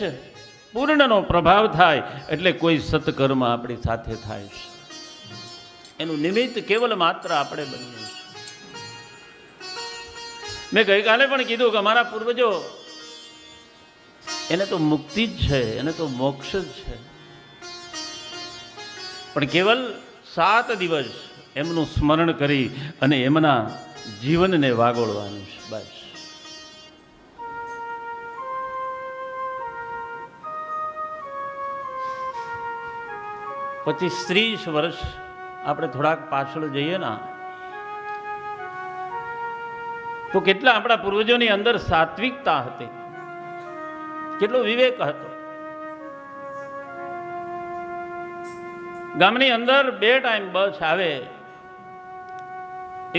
પૂર્ણનો પ્રભાવ થાય, એટલે કોઈ સત્કર્મ આપણી સાથે થાય છે, એનું નિમિત્ત કેવલ માત્ર આપણે બનીએ છીએ. મેં ગઈકાલે પણ કીધું કે અમારા પૂર્વજો એને તો મુક્તિ જ છે, એને તો મોક્ષ જ છે, પણ કેવલ 7 દિવસ એમનું સ્મરણ કરી અને એમના જીવનને વાગોળવાનું છે બસ. પછી 30 વર્ષ આપણે થોડાક પાછળ જઈએ ને તો કેટલા આપણા પૂર્વજોની અંદર સાત્વિકતા હતી, કેટલો વિવેક હતો. ગામની અંદર 2 ટાઈમ બસ આવે,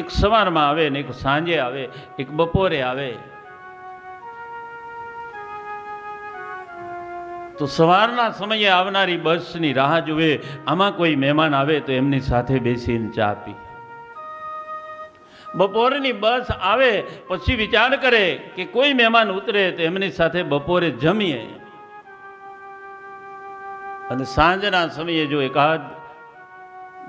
એક સવારમાં આવે ને એક સાંજે આવે, એક બપોરે આવે. તો સવારના સમયે આવનારી બસની રાહ જુએ, આમાં કોઈ મહેમાન આવે તો એમની સાથે બેસીને ચા પી. બપોરની બસ આવે પછી વિચાર કરે કે કોઈ મહેમાન ઉતરે તો એમની સાથે બપોરે જમીએ, અને સાંજના સમયે જો એકાદ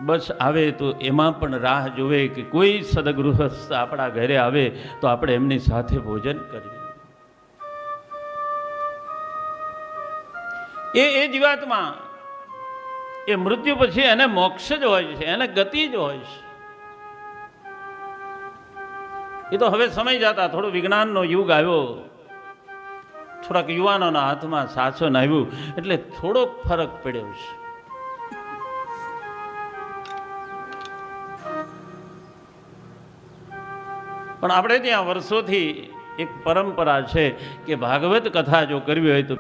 બસ આવે તો એમાં પણ રાહ જોવે કે કોઈ સદગૃહસ્થ આપણા ઘરે આવે તો આપણે એમની સાથે ભોજન કરીએ. એ જીવાત્મા એ મૃત્યુ પછી એને મોક્ષ જ હોય છે, એને ગતિ જ હોય છે. એ તો હવે સમય જતા થોડો વિજ્ઞાનનો યુગ આવ્યો, થોડાક યુવાનોના હાથમાં શાસન આવ્યું, એટલે થોડોક ફરક પડ્યો છે. પણ આપણે ત્યાં વર્ષોથી એક પરંપરા છે કે ભાગવત કથા જો કરવી હોય તો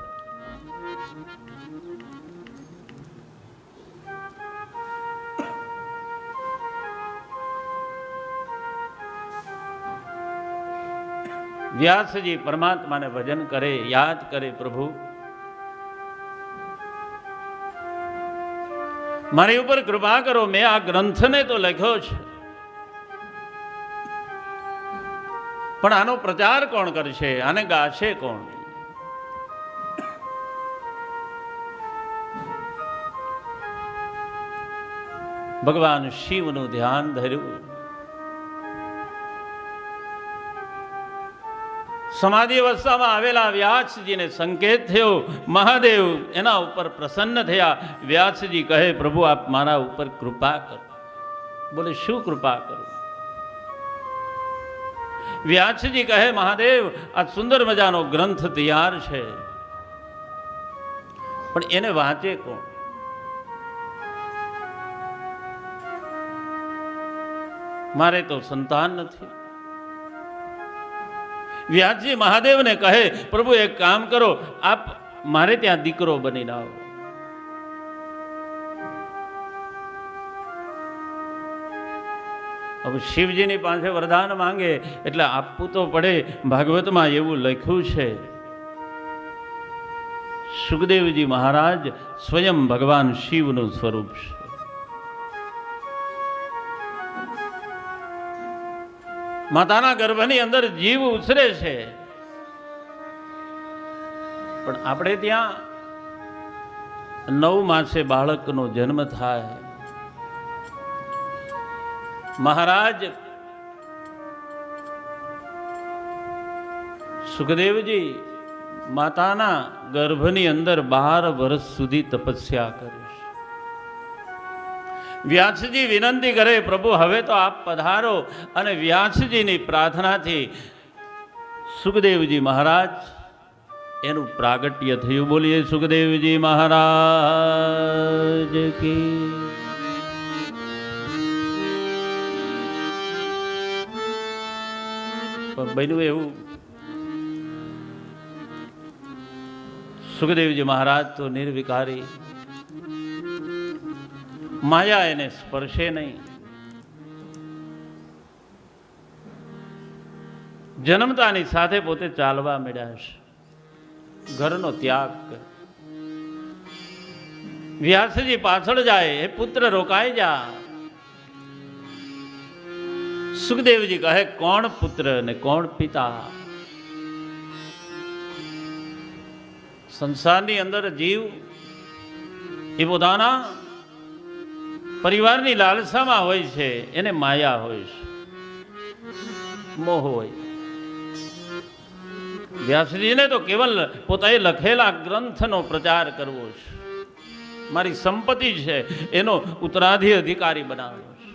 વ્યાસજી પરમાત્માને ભજન કરે, યાદ કરે, પ્રભુ મારી ઉપર કૃપા કરો, મેં આ ગ્રંથને તો લખ્યો છે પણ આનો પ્રચાર કોણ કરશે, આને ગાશે કોણ? ભગવાન શિવનું ધ્યાન ધર્યું સમાધિ અવસ્થામાં આવેલા વ્યાસજીને સંકેત થયો, મહાદેવ એના ઉપર પ્રસન્ન થયા. વ્યાસજી કહે, પ્રભુ આપ મારા ઉપર કૃપા કરો. બોલે, શું કૃપા કરું? વ્યાસજી કહે, મહાદેવ આ સુંદર મજાનો ગ્રંથ તૈયાર છે, પણ એને વાંચે કોણ? મારે તો સંતાન નથી. વ્યાસજી મહાદેવને કહે, પ્રભુ એક કામ કરો, આપ મારે ત્યાં દીકરો બનીને આવો. હવે શિવજીની પાસે વરદાન માંગે એટલે આપવું તો પડે. ભાગવતમાં એવું લખ્યું છે, સુખદેવજી મહારાજ સ્વયં ભગવાન શિવનું સ્વરૂપ છે. માતાના ગર્ભની અંદર જીવ ઉછરે છે, પણ આપણે ત્યાં 9 માસે બાળકનો જન્મ થાય. મહારાજ સુખદેવજી માતાના ગર્ભની અંદર 12 વર્ષ સુધી તપસ્યા કરી. વ્યાસજી વિનંતી કરે, પ્રભુ હવે તો આપ પધારો. અને વ્યાસજીની પ્રાર્થનાથી સુખદેવજી મહારાજ એનું પ્રાગટ્ય થયું. બોલીએ સુખદેવજી મહારાજ કી. બન્યું એવું, સુખદેવજી મહારાજ તો નિર્વિકારી, માયા એને સ્પર્શે નહીં. જન્મતાની સાથે પોતે ચાલવા મળ્યા છે, ઘરનો ત્યાગ કરે. વ્યાસજી પાછળ જાય, હે પુત્ર રોકાઈ જા. સુખદેવજી કહે, કોણ પુત્ર ને કોણ પિતા? સંસારની અંદર જીવ એ પોતાના પરિવારની લાલસામાં હોય છે, એને માયા હોય છે, મોહ હોય. વ્યાસજીને તો કેવલ પોતાએ લખેલા ગ્રંથનો પ્રચાર કરવો છે, મારી સંપત્તિ છે એનો ઉત્તરાધિકારી બનાવ્યો છે.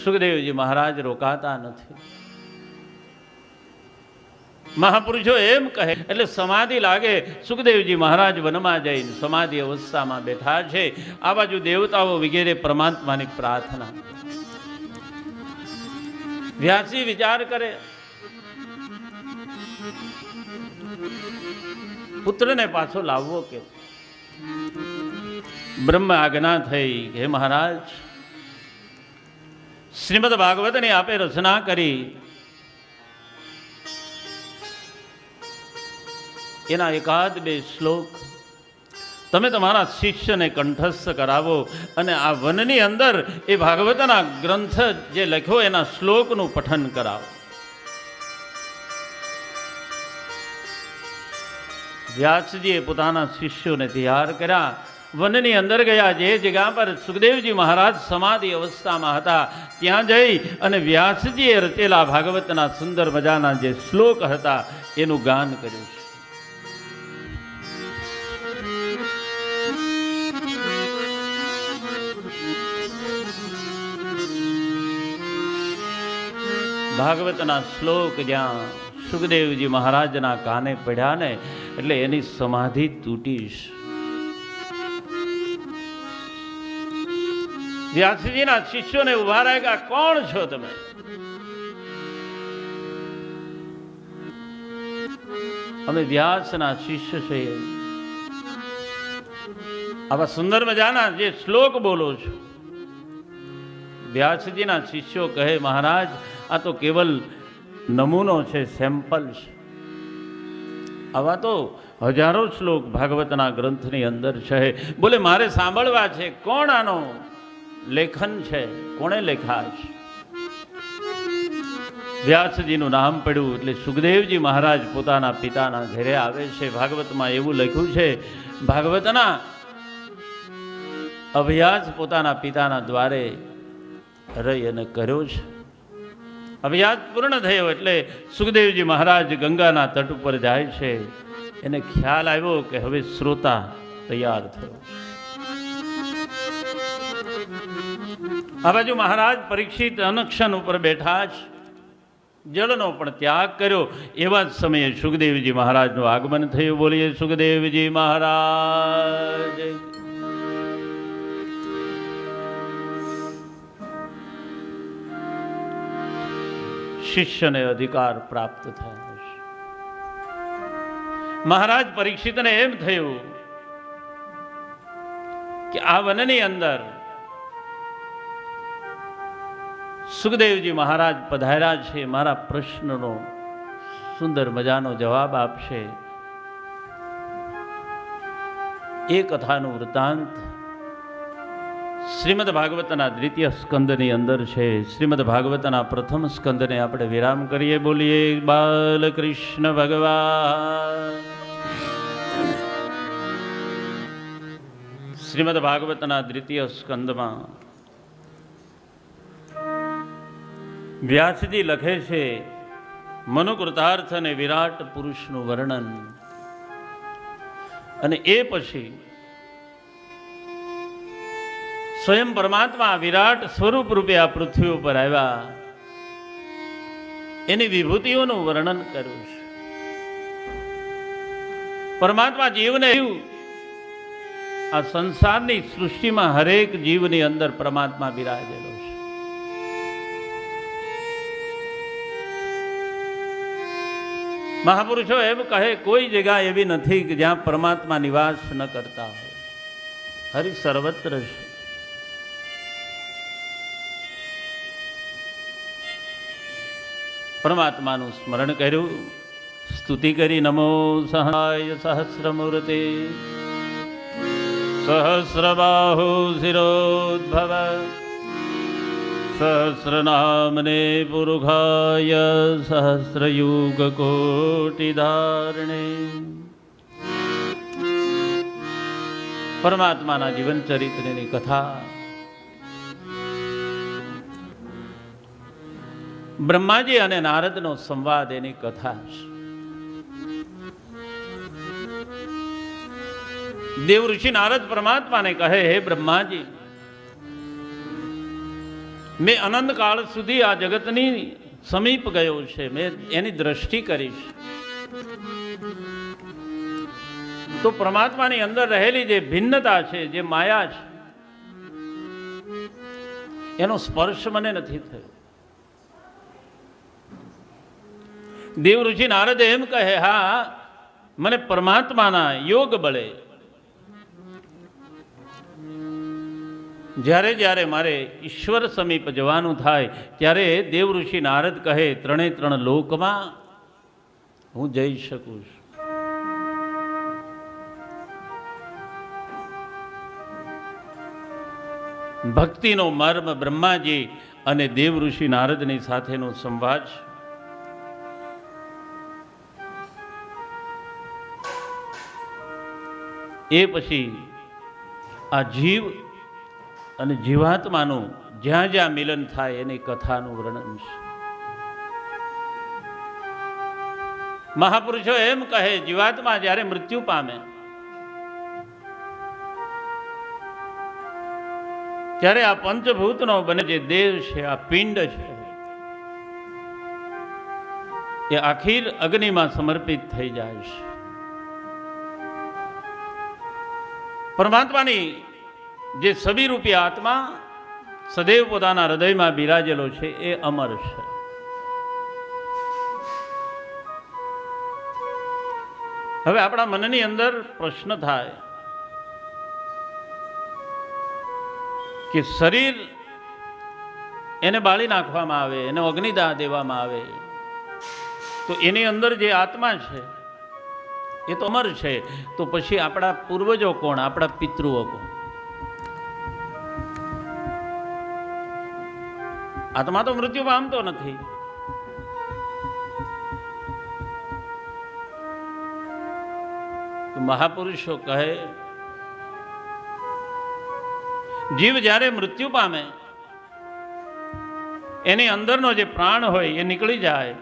સુખદેવજી મહારાજ રોકાતા નથી. મહાપુરુષો એમ કહે એટલે સમાધિ લાગે. સુખદેવજી મહારાજ વનમાં જઈને સમાધિ અવસ્થામાં બેઠા છે. આ બાજુ દેવતાઓ વગેરે પરમાત્માની પ્રાર્થના. વ્યાસજી વિચાર કરે, પુત્રને પાછો લાવવો કે? બ્રહ્મ આજ્ઞા થઈ, હે મહારાજ, શ્રીમદ ભાગવતની આપે રચના કરી, એના 1-2 શ્લોક તમે તમારા શિષ્યને કંઠસ્થ કરાવો અને આ વનની અંદર એ ભાગવતના ગ્રંથ જે લખ્યો એના શ્લોકનું પઠન કરાવો. વ્યાસજીએ પોતાના શિષ્યોને તૈયાર કર્યા, વનની અંદર ગયા. જે જગ્યા પર સુખદેવજી મહારાજ સમાધિ અવસ્થામાં હતા ત્યાં જઈ અને વ્યાસજીએ રચેલા ભાગવતના સુંદર મજાના જે શ્લોક હતા એનું ગાન કર્યું છે. ભાગવતના શ્લોક જ્યાં સુખદેવજી મહારાજના કાને પડ્યા ને એટલે એની સમાધિ તૂટી. વ્યાસજીના શિષ્યોને ઉભા રાખ્યા, કોણ છો તમે? અમે વ્યાસના શિષ્ય છીએ. આવા સુંદર મજાના જે શ્લોક બોલો છો. વ્યાસજીના શિષ્યો કહે, મહારાજ આ તો કેવલ નમૂનો છે, સેમ્પલ છે. આવા તો હજારો શ્લોક ભાગવતના ગ્રંથની અંદર છે. બોલે મારે સાંભળવા છે. કોણ આનો લેખન છે? કોણે લેખા છે? વ્યાસજીનું નામ પડ્યું એટલે સુખદેવજી મહારાજ પોતાના પિતાના ઘરે આવે છે. ભાગવતમાં એવું લખ્યું છે, ભાગવતના અભ્યાસ પોતાના પિતાના દ્વારે રહી અને કર્યો છે. અભ્યાસ પૂર્ણ થયો એટલે સુખદેવજી મહારાજ ગંગાના તટ ઉપર જાય છે. એને ખ્યાલ આવ્યો કે હવે શ્રોતા તૈયાર થયો. આ બાજુ મહારાજ પરીક્ષિત અનક્ષન ઉપર બેઠા છે, જળનો પણ ત્યાગ કર્યો. એવા જ સમયે સુખદેવજી મહારાજનું આગમન થયું. બોલીએ સુખદેવજી મહારાજ. શિષ્યને અધિકાર પ્રાપ્ત થયો. મહારાજ પરીક્ષિતને એમ થયું કે આ વનની અંદર સુખદેવજી મહારાજ પધાર્યા છે, મારા પ્રશ્નનો સુંદર મજાનો જવાબ આપશે. એ કથાનું વૃત્તાંત શ્રીમદ ભાગવતના દ્વિતીય સ્કંદની અંદર છે. શ્રીમદ ભાગવતના પ્રથમ સ્કંદને આપણે વિરામ કરીએ. બોલીએ બાલકૃષ્ણ ભગવાન. શ્રીમદ ભાગવતના દ્વિતીય સ્કંદમાં વ્યાસજી લખે છે મનુકૃતાર્થ અને વિરાટ પુરુષનું વર્ણન, અને એ પછી સ્વયં પરમાત્મા વિરાટ સ્વરૂપ રૂપે આ પૃથ્વી ઉપર આવ્યા, એની વિભૂતિઓનું વર્ણન કર્યું છે. પરમાત્મા જીવને આ સંસારની સૃષ્ટિમાં હરેક જીવની અંદર પરમાત્મા બિરાજેલો છે. મહાપુરુષો એમ કહે કોઈ જગ્યા એવી નથી કે જ્યાં પરમાત્મા નિવાસ ન કરતા હોય. હરિ સર્વત્ર છે. પરમાત્માનું સ્મરણ કર્યું, સ્તુતિ કરી. નમો સહાય સહસ્રમૂર્તિ સહસ્રબાહુ શિરોદ્ભવ સહસ્રનામને પુરુષાય સહસ્રયુગ કોટિધારણે. પરમાત્માના જીવન ચરિત્રની કથા બ્રહ્માજી અને નારદનો સંવાદ એની કથા છે. દેવ ઋષિ નારદ પરમાત્માને કહે, હે બ્રહ્માજી, મેં અનંત કાળ સુધી આ જગતની સમીપ ગયો છે, મેં એની દ્રષ્ટિ કરી છે. તો પરમાત્માની અંદર રહેલી જે ભિન્નતા છે, જે માયા છે, એનો સ્પર્શ મને નથી થયો. દેવ ઋષિ નારદ એમ કહે, હા, મને પરમાત્માના યોગ બળે જ્યારે જ્યારે મારે ઈશ્વર સમીપ જવાનું થાય ત્યારે દેવ ઋષિ નારદ કહે, ત્રણે ત્રણ લોકમાં હું જઈ શકું છું. ભક્તિનો મર્મ બ્રહ્માજી અને દેવ ઋષિ નારદની સાથેનો સંવાદ છે. એ પછી આ જીવ અને જીવાત્માનું જ્યાં જ્યાં મિલન થાય એની કથાનું વર્ણન છે. મહાપુરુષો એમ કહે, જીવાત્મા જ્યારે મૃત્યુ પામે ત્યારે આ પંચભૂતનો બને જે દેહ છે, આ પિંડ છે, એ આખીર અગ્નિમાં સમર્પિત થઈ જાય છે. પરમાત્માની જે સબીરૂપી આત્મા સદૈવ પોતાના હૃદયમાં બિરાજેલો છે એ અમર છે. હવે આપણા મનની અંદર પ્રશ્ન થાય કે શરીર એને બાળી નાખવામાં આવે, એને અગ્નિદાહ દેવામાં આવે, તો એની અંદર જે આત્મા છે એ તો અમર છે. તો પછી આપણા પૂર્વજો કોણ, આપણા પિતૃઓ કોણ? આત્મા તો મૃત્યુ પામતો નથી. મહાપુરુષો કહે, જીવ જ્યારે મૃત્યુ પામે એની અંદરનો જે પ્રાણ હોય એ નીકળી જાય,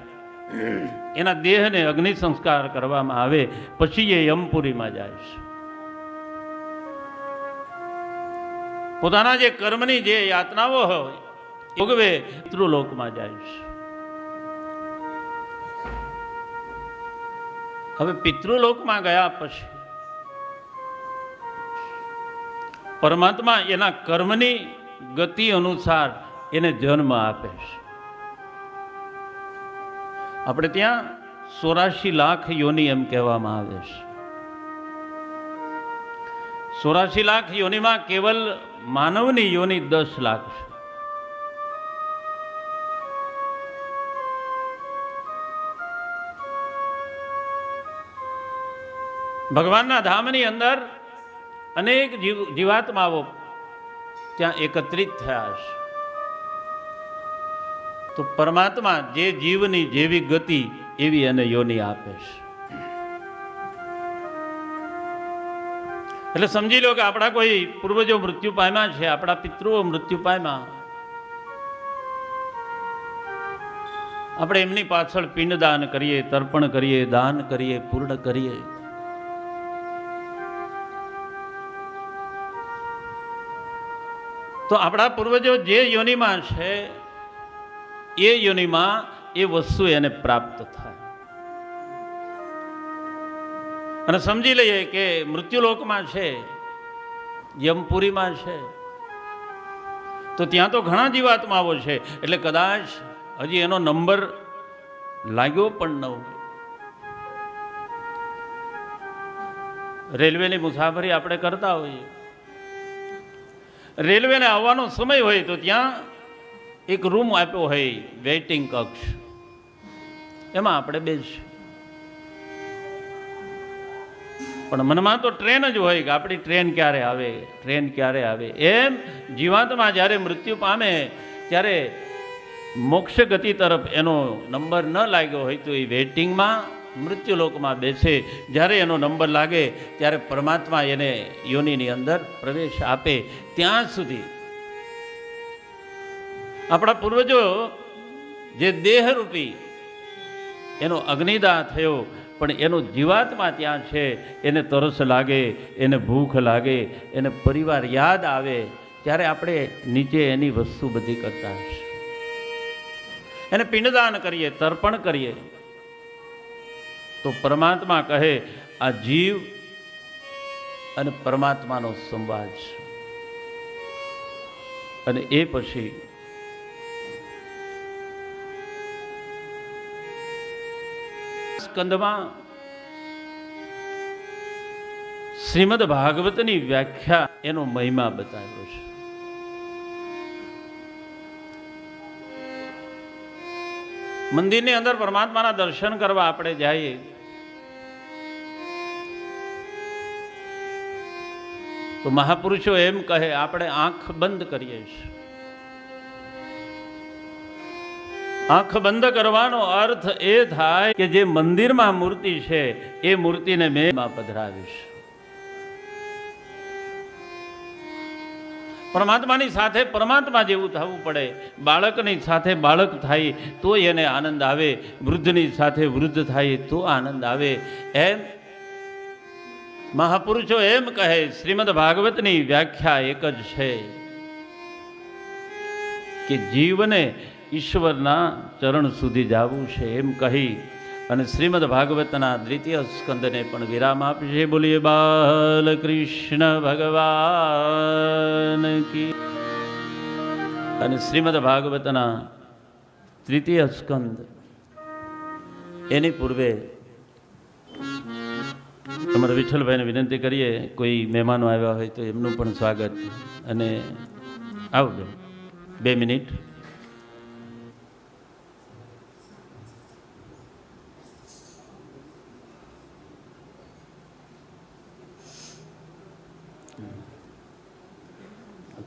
એના દેહને અગ્નિ સંસ્કાર કરવામાં આવે, પછી એ યમપુરીમાં જાય છે. પોતાના જે કર્મની જે યાતનાઓ હોય ભોગવે પિતૃલોકમાં જાય છે. હવે પિતૃલોકમાં ગયા પછી પરમાત્મા એના કર્મની ગતિ અનુસાર એને જન્મ આપે છે. આપણે ત્યાં 84 લાખ યોની એમ કહેવામાં આવે છે. 84 લાખ યોનીમાં કેવલ માનવની યોની 10 લાખ છે. ભગવાનના ધામની અંદર અનેક જીવાત્માઓ ત્યાં એકત્રિત થયા છે. તો પરમાત્મા જે જીવની જેવી ગતિ એવી એને યોની આપે છે. એટલે સમજી લો કે આપણા કોઈ પૂર્વજો મૃત્યુ પામ્યા છે, આપણા પિતૃઓ મૃત્યુ પામ્યા, આપણે એમની પાછળ પિંડદાન કરીએ, તર્પણ કરીએ, દાન કરીએ, પૂર્ણ કરીએ. તો આપણા પૂર્વજો જે યોનિમાં છે એ યોનિમાં એ વસ્તુ એને પ્રાપ્ત થાય. અને સમજી લઈએ કે મૃત્યુલોકમાં છે, યમપુરીમાં છે, તો ત્યાં તો ઘણા જીવાત્માઓ છે. એટલે કદાચ હજી એનો નંબર લાગ્યો પણ ન હોય. રેલવેની મુસાફરી આપણે કરતા હોઈએ, રેલવેને આવવાનો સમય હોય તો ત્યાં એક રૂમ આપ્યો હોય, વેઇટિંગ કક્ષ, એમાં આપણે બેસીએ. પણ મનમાં તો ટ્રેન જ હોય કે આપણી ટ્રેન ક્યારે આવે, ટ્રેન ક્યારે આવે. એમ જીવાત્મા જ્યારે મૃત્યુ પામે ત્યારે મોક્ષ ગતિ તરફ એનો નંબર ન લાગ્યો હોય તો એ વેઇટિંગમાં મૃત્યુલોકમાં બેસે. જ્યારે એનો નંબર લાગે ત્યારે પરમાત્મા એને યોનિની અંદર પ્રવેશ આપે. ત્યાં સુધી આપણા પૂર્વજો જે દેહરૂપી એનો અગ્નિદાહ થયો, પણ એનો જીવાત્મા ત્યાં છે, એને તરસ લાગે, એને ભૂખ લાગે, એને પરિવાર યાદ આવે, ત્યારે આપણે નીચે એની વસ્તુ બધી કરતા હશે. એને પિંડદાન કરીએ, તર્પણ કરીએ, તો પરમાત્મા કહે આ જીવ અને પરમાત્માનો સંવાદ છે. અને એ પછી સ્કંદમાં શ્રીમદ ભાગવતની વ્યાખ્યા એનો મહિમા બતાવ્યો છે. મંદિરની અંદર પરમાત્માના દર્શન કરવા આપણે જઈએ તો મહાપુરુષો એમ કહે આપણે આંખ બંધ કરીએ છીએ. આંખ બંધ કરવાનો અર્થ એ થાય કે જે મંદિરમાં મૂર્તિ છે એ મૂર્તિને મેં પધરાવીશ. પરમાત્માની સાથે પરમાત્મા જેવું થવું પડે. બાળકની સાથે બાળક થાય તો એને આનંદ આવે, વૃદ્ધની સાથે વૃદ્ધ થાય તો આનંદ આવે. એમ મહાપુરુષો એમ કહે, શ્રીમદ ભાગવતની વ્યાખ્યા એક જ છે કે જીવને ઈશ્વરના ચરણ સુધી જવું છે. એમ કહી અને શ્રીમદ ભાગવતના દ્વિતીય સ્કંદને પણ વિરામ આપશે. બોલીએ બાલકૃષ્ણ ભગવાન કી. અને શ્રીમદ ભાગવતના તૃતીય સ્કંદ એની પૂર્વે તમારા વિઠ્ઠલભાઈને વિનંતી કરીએ, કોઈ મહેમાનો આવ્યા હોય તો એમનું પણ સ્વાગત. અને આવજો 2 મિનિટ.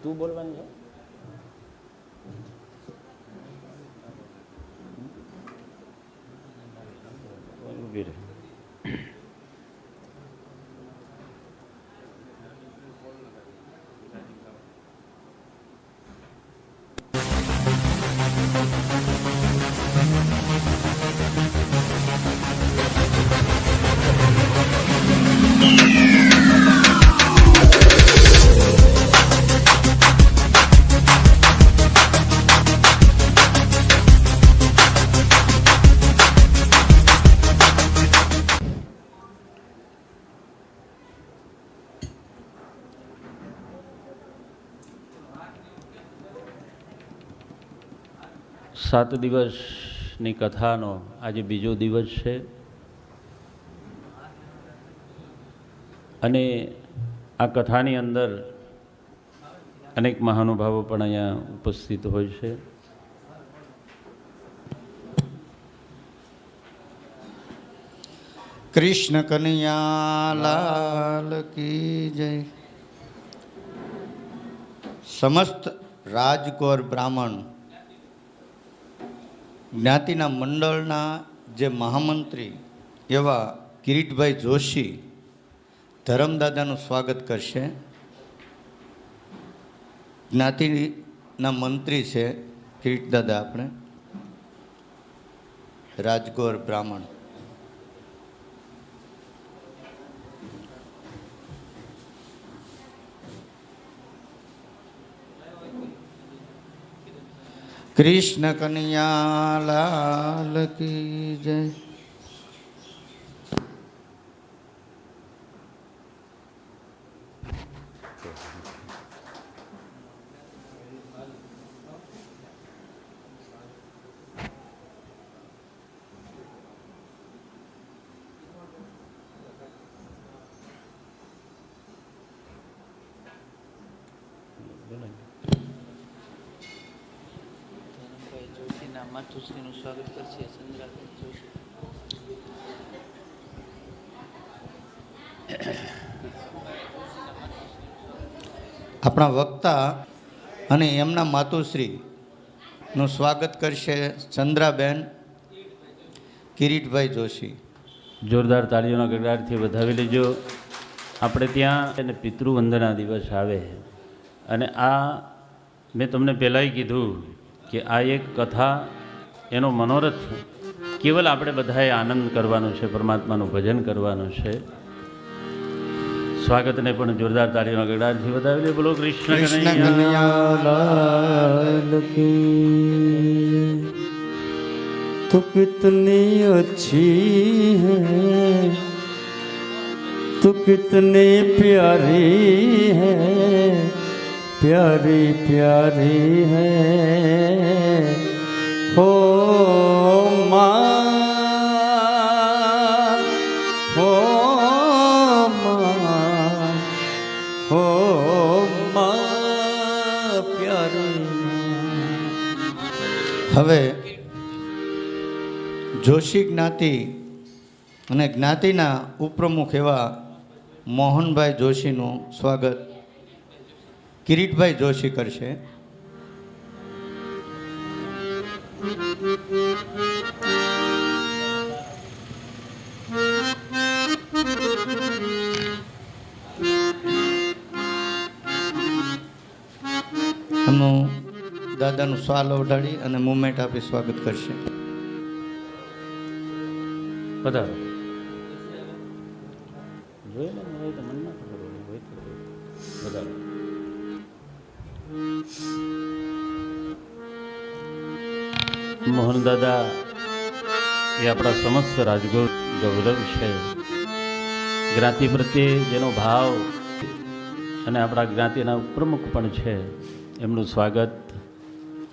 તું બોલવાની છે? ઊભી રહે. 7 દિવસની કથાનો આજે બીજો દિવસ છે અને આ કથાની અંદર અનેક મહાનુભાવો પણ અહીંયા ઉપસ્થિત હોય છે. કૃષ્ણ કનૈયા લાલ કી જય. સમસ્ત રાજગોર બ્રાહ્મણ જ્ઞાતિના મંડળના જે મહામંત્રી એવા કિરીટભાઈ જોશી ધરમદાદાનું સ્વાગત કરશે. જ્ઞાતિના મંત્રી છે કિરીટદાદા, આપણે રાજગોર બ્રાહ્મણ. કૃષ્ણ કનૈયા લાલ કી જય. માતુશ્રીનું સ્વાગત કરશે ચંદ્રાબેન જોશી. આપણા વક્તા અને એમના માતુશ્રીનું સ્વાગત કરશે ચંદ્રાબેન કિરીટભાઈ જોશી. જોરદાર તાળીઓના ગગડાટથી વધાવી લેજો. આપણે ત્યાં એને પિતૃવંદના દિવસ આવે અને આ મેં તમને પહેલાંય કીધું કે આ એક કથા, એનો મનોરથ કેવલ આપણે બધાએ આનંદ કરવાનો છે, પરમાત્માનું ભજન કરવાનું છે. સ્વાગતને પણ જોરદાર તાળીઓના ગગડાટથી વધાવી લે. બોલો કૃષ્ણ કનૈયા लाल की. तू कितनी अच्छी है, तू कितनी प्यारी है, प्यारी प्यारी है हो माँ, हो माँ, हो माँ प्यारी. હવે જોશી જ્ઞાતિ અને જ્ઞાતિના ઉપપ્રમુખ એવા મોહનભાઈ જોશીનું સ્વાગત કિરીટભાઈ જોશી કરશે. એમનું દાદાનું સ્વાલ ઓઢાડી અને મુવમેન્ટ આપી સ્વાગત કરશે. પધારો. જોઈ લે, હોય તો મન ના ખબર હોય તો પધારો. મોહન દાદા એ આપણા સમસ્ત રાજગોર ગૌરવ છે. જ્ઞાતિ પ્રત્યે જેનો ભાવ અને આપણા જ્ઞાતિના પ્રમુખ પણ છે, એમનું સ્વાગત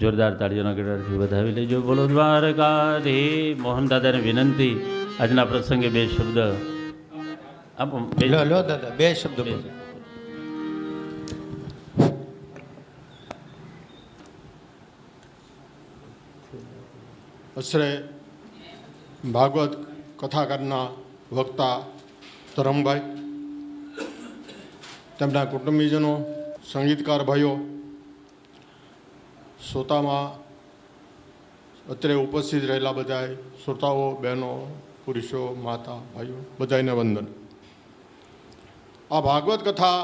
જોરદાર તાળીઓના ગગડાટથી વધાવી લેજો. બોલો દ્વારકાધી. મોહન દાદાને વિનંતી, આજના પ્રસંગે 2 શબ્દ આપો. લો દાદા, 2 શબ્દ બોલો. અસરે ભાગવત કથાકારના વક્તા ધરમભાઈ, તેમના કુટુંબીજનો, સંગીતકાર ભાઈઓ, શ્રોતામાં અત્રે ઉપસ્થિત રહેલા બધા શ્રોતાઓ, બહેનો, પુરુષો, માતા, ભાઈઓ, બધાને વંદન. આ ભાગવત કથા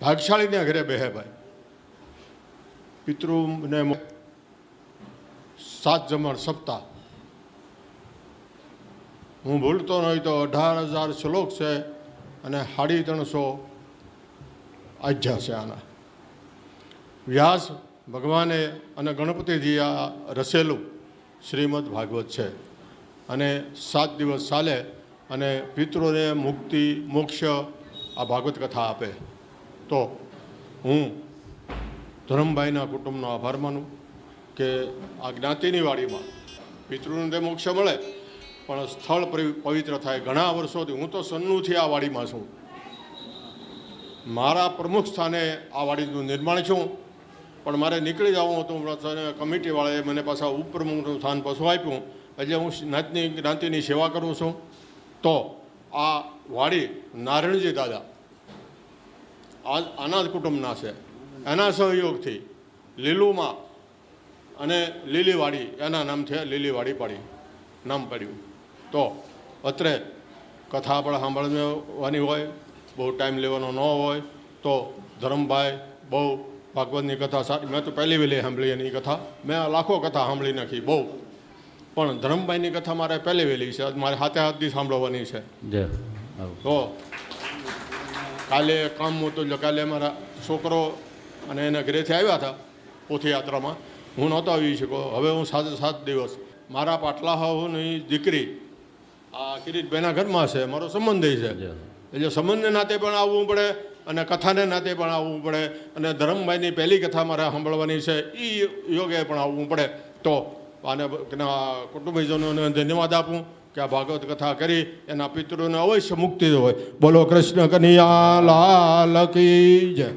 ભાગશાળીને ઘરે બેહે ભાઈ. પિતૃને 7 જમણ સપ્તાહ, હું ભૂલતો નહીં તો 18,000 શ્લોક છે અને 350 આધ્યા છે આના. વ્યાસ ભગવાને અને ગણપતિજી આ રચેલું શ્રીમદ ભાગવત છે અને 7 દિવસ ચાલે અને પિતૃને મુક્તિ મોક્ષ આ ભાગવત કથા આપે. તો હું ધરમભાઈના કુટુંબનો આભાર માનું કે આ જ્ઞાતિની વાડીમાં પિતૃને તે મોક્ષ મળે પણ સ્થળ પવિત્ર થાય. ઘણા વર્ષોથી હું તો સન્નુથી આ વાડીમાં છું. મારા પ્રમુખ સ્થાને આ વાડીનું નિર્માણ છું, પણ મારે નીકળી જવું હતું. કમિટીવાળાએ મને પાછા ઉપપ્રમુખનું સ્થાન પાછું આપ્યું. એટલે હું જ્ઞાતિની સેવા કરું છું. તો આ વાડી નારણજી દાદા આના જ કુટુંબના છે. એના સહયોગથી લીલુમાં અને લીલીવાડી એના નામથી લીલીવાડી પાડી નામ પડ્યું. તો અત્રે કથા આપણે સાંભળવાની હોય, બહુ ટાઈમ લેવાનો ન હોય તો ધરમભાઈ બહુ ભાગવતની કથા સારી, મેં તો પહેલી વહેલી સાંભળી એની કથા. મેં લાખો કથા સાંભળી નાખી બહુ, પણ ધરમભાઈની કથા મારે પહેલી વહેલી છે. મારે હાથે હાથથી સાંભળવાની છે. તો કાલે કામ હતું એટલે કાલે મારા છોકરો અને એના ઘરેથી આવ્યા હતા પોથીયાત્રામાં. હું નહોતો આવી શક્યો. હવે હું 7 દિવસ મારા પાટલા હાઉની દીકરી આ કિરીટભાઈના ઘરમાં છે, મારો સંબંધી છે. એટલે સંબંધને નાતે પણ આવવું પડે અને કથાને નાતે પણ આવવું પડે, અને ધરમભાઈની પહેલી કથા મારે સાંભળવાની છે એ યોગે પણ આવવું પડે. તો આને કુટુંબીજનોને ધન્યવાદ આપું કે આ ભાગવત કથા કરી એના પિતૃને અવશ્ય મુક્તિ હોય. બોલો કૃષ્ણ કનૈયા લાલ કી જય.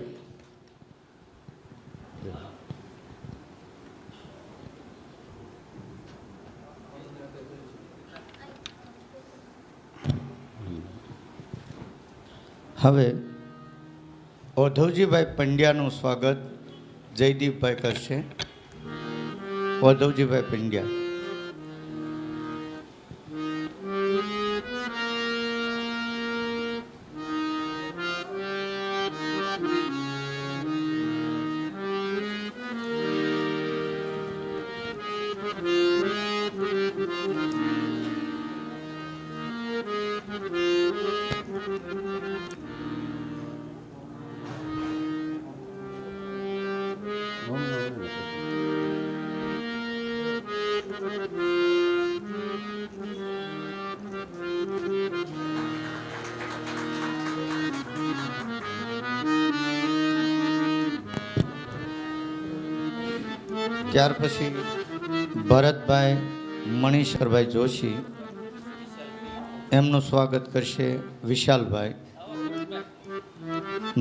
હવે ઓધવજીભાઈ પંડ્યાનું સ્વાગત જયદીપભાઈ કરશે. ઓધવજીભાઈ પંડ્યા. ત્યાર પછી ભરતભાઈ મણીશરભાઈ જોશી, એમનું સ્વાગત કરશે વિશાલભાઈ.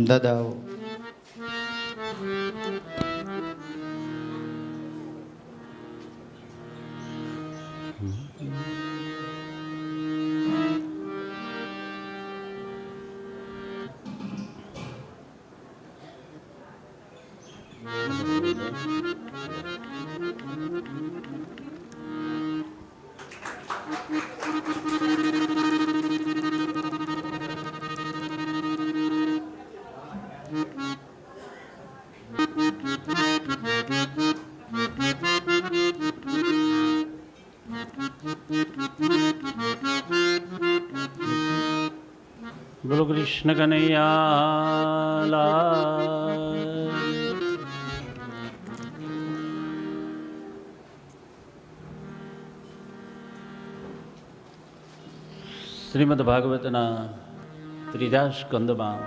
દાદાઓ બોલો કૃષ્ણ કનૈયા લાલ. શ્રીમદ ભાગવતના 3જા સ્કંદમાં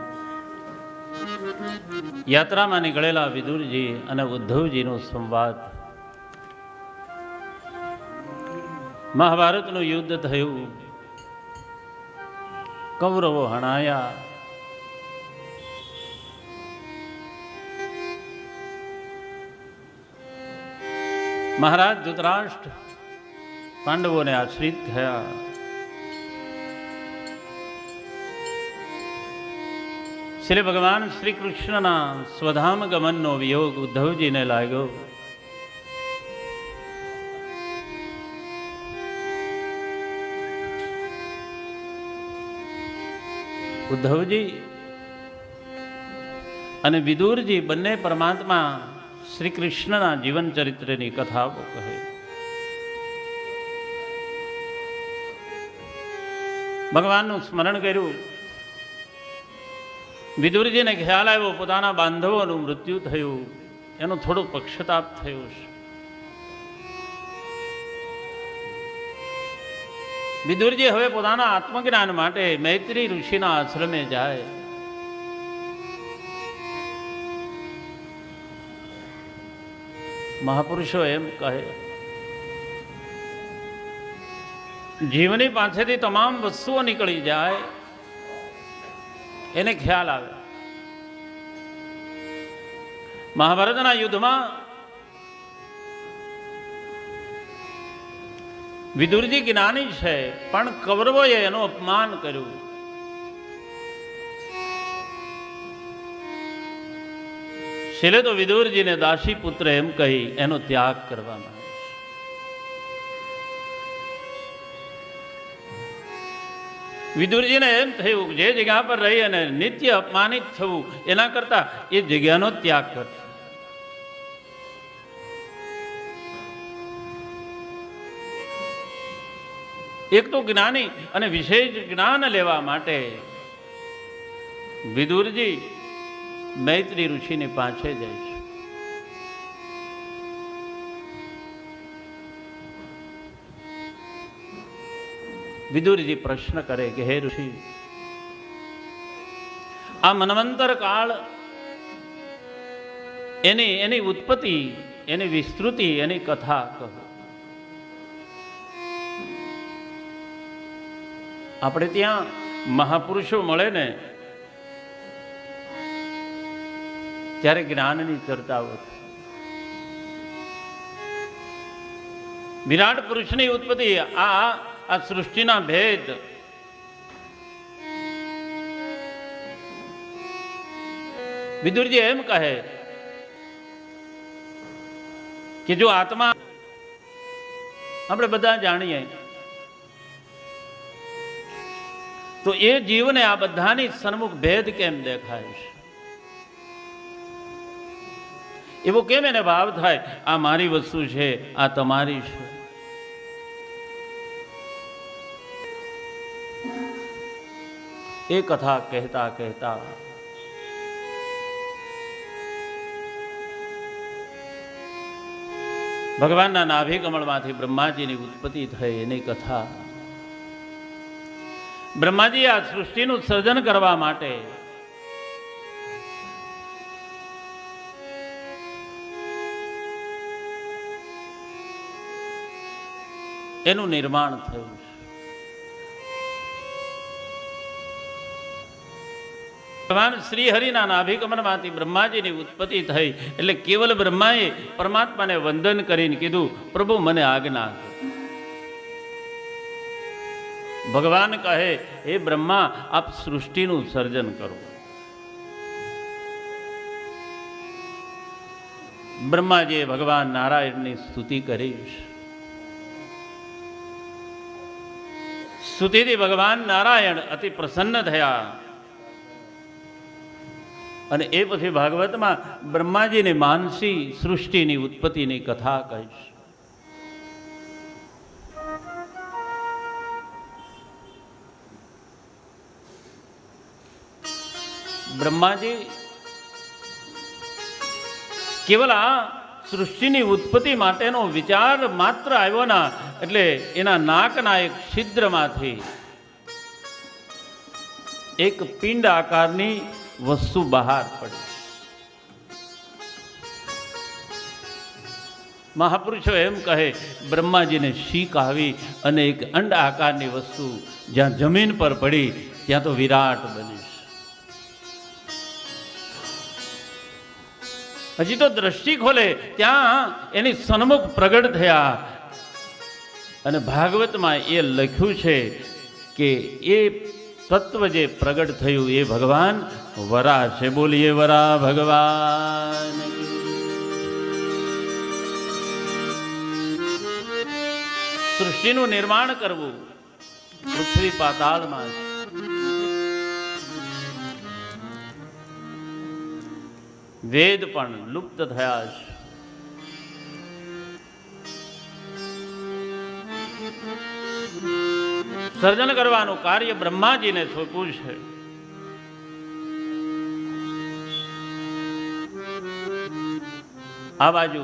યાત્રામાં નીકળેલા વિદુરજી અને ઉદ્ધવજીનો સંવાદ. મહાભારતનું યુદ્ધ થયું, કૌરવો હણાયા. મહારાજ ધૃતરાષ્ટ્ર પાંડવોને આશ્રિત થયા. શ્રી ભગવાન શ્રી કૃષ્ણના સ્વધામ ગમનનો વિયોગ ઉદ્ધવજીને લાગ્યો. ઉદ્ધવજી અને વિદુરજી બંને પરમાત્મા શ્રી કૃષ્ણના જીવન ચરિત્રની કથાઓ કહે. ભગવાનનું સ્મરણ કર્યું. વિદુરજીને ખ્યાલ આવ્યો પોતાના બાંધવોનું મૃત્યુ થયું, એનો થોડો પક્ષતાપ થયો છે. વિદુરજી હવે પોતાના આત્મજ્ઞાન માટે મૈત્રી ઋષિના આશ્રમે જાય. મહાપુરુષો એમ કહે, જીવની પાસેથી તમામ વસ્તુઓ નીકળી જાય એને ખ્યાલ આવે. મહાભારતના યુદ્ધમાં વિદુરજી જ્ઞાની છે, પણ કૌરવોએ એનું અપમાન કર્યું. છેલ્લે તો વિદુરજીને દાસી પુત્ર એમ કહી એનો ત્યાગ કરવામાં આવ્યો. વિદુરજીને એમ થયું જે જગ્યા પર રહી અને નિત્ય અપમાનિત થવું એના કરતા એ જગ્યાનો ત્યાગ કરશે. એક તો જ્ઞાની અને વિશેષ જ્ઞાન લેવા માટે વિદુરજી મૈત્રી ઋષિની પાસે જાય છે. વિદુરજી પ્રશ્ન કરે કે હે ઋષિ, આ મન્વંતર કાળ એની ઉત્પત્તિ, એની વિસ્તૃતિ, એની કથા કહો. આપણે ત્યાં મહાપુરુષો મળે ને ત્યારે જ્ઞાનની ચર્ચાઓ થાય. વિરાટ પુરુષની ઉત્પત્તિ, આ સૃષ્ટિના ભેદ, વિદુરજી એમ કહે કે જો આત્મા આપણે બધા જાણીએ તો એ જીવને આ બધાની સન્મુખ ભેદ કેમ દેખાય છે? એવો કેમ એને ભાવ થાય આ મારી વસ્તુ છે, આ તમારી છે? એ કથા કહેતા કહેતા ભગવાનના નાભિ કમળમાંથી બ્રહ્માજીની ઉત્પત્તિ થઈ એની કથા. બ્રહ્માજી આ સૃષ્ટિનું સર્જન કરવા માટે એનું નિર્માણ થયું છે. ભગવાન શ્રી હરિના નાભિ કમળમાંથી બ્રહ્માજીની ઉત્પત્તિ થઈ એટલે કેવલ બ્રહ્માએ પરમાત્માને વંદન કરીને કીધું, પ્રભુ મને આજ્ઞા આપો. ભગવાન કહે, હે બ્રહ્મા, આપ સૃષ્ટિનું સર્જન કરો. બ્રહ્માજીએ ભગવાન નારાયણની સ્તુતિ કરી. સ્તુતિથી ભગવાન નારાયણ અતિ પ્રસન્ન થયા અને એ પછી ભાગવતમાં બ્રહ્માજીની માનસી સૃષ્ટિની ઉત્પત્તિની કથા કહીશ. બ્રહ્માજી કેવલ આ સૃષ્ટિની ઉત્પત્તિ માટેનો વિચાર માત્ર આવ્યો ના એટલે એના નાકના એક છિદ્રમાંથી એક પિંડ આકારની વસ્તુ બહાર પડી. મહાપુરુષો એમ કહે, બ્રહ્માજીને શીખ આવી અને એક અંડ આકારની વસ્તુ જ્યાં જમીન પર પડી ત્યાં તો વિરાટ બની. હજી તો દ્રષ્ટિ ખોલે ત્યાં એની સન્મુખ પ્રગટ થયા અને ભાગવતમાં એ લખ્યું છે કે એ તત્વ જે પ્રગટ થયું એ ભગવાન વરા છે. બોલીએ વરા ભગવાન. સૃષ્ટિનું નિર્માણ કરવું પૃથ્વી પાતાળમાં છે. વેદ પણ લુપ્ત થયા છે. સર્જન કરવાનું કાર્ય બ્રહ્માજીને સોંપ્યું છે. આ બાજુ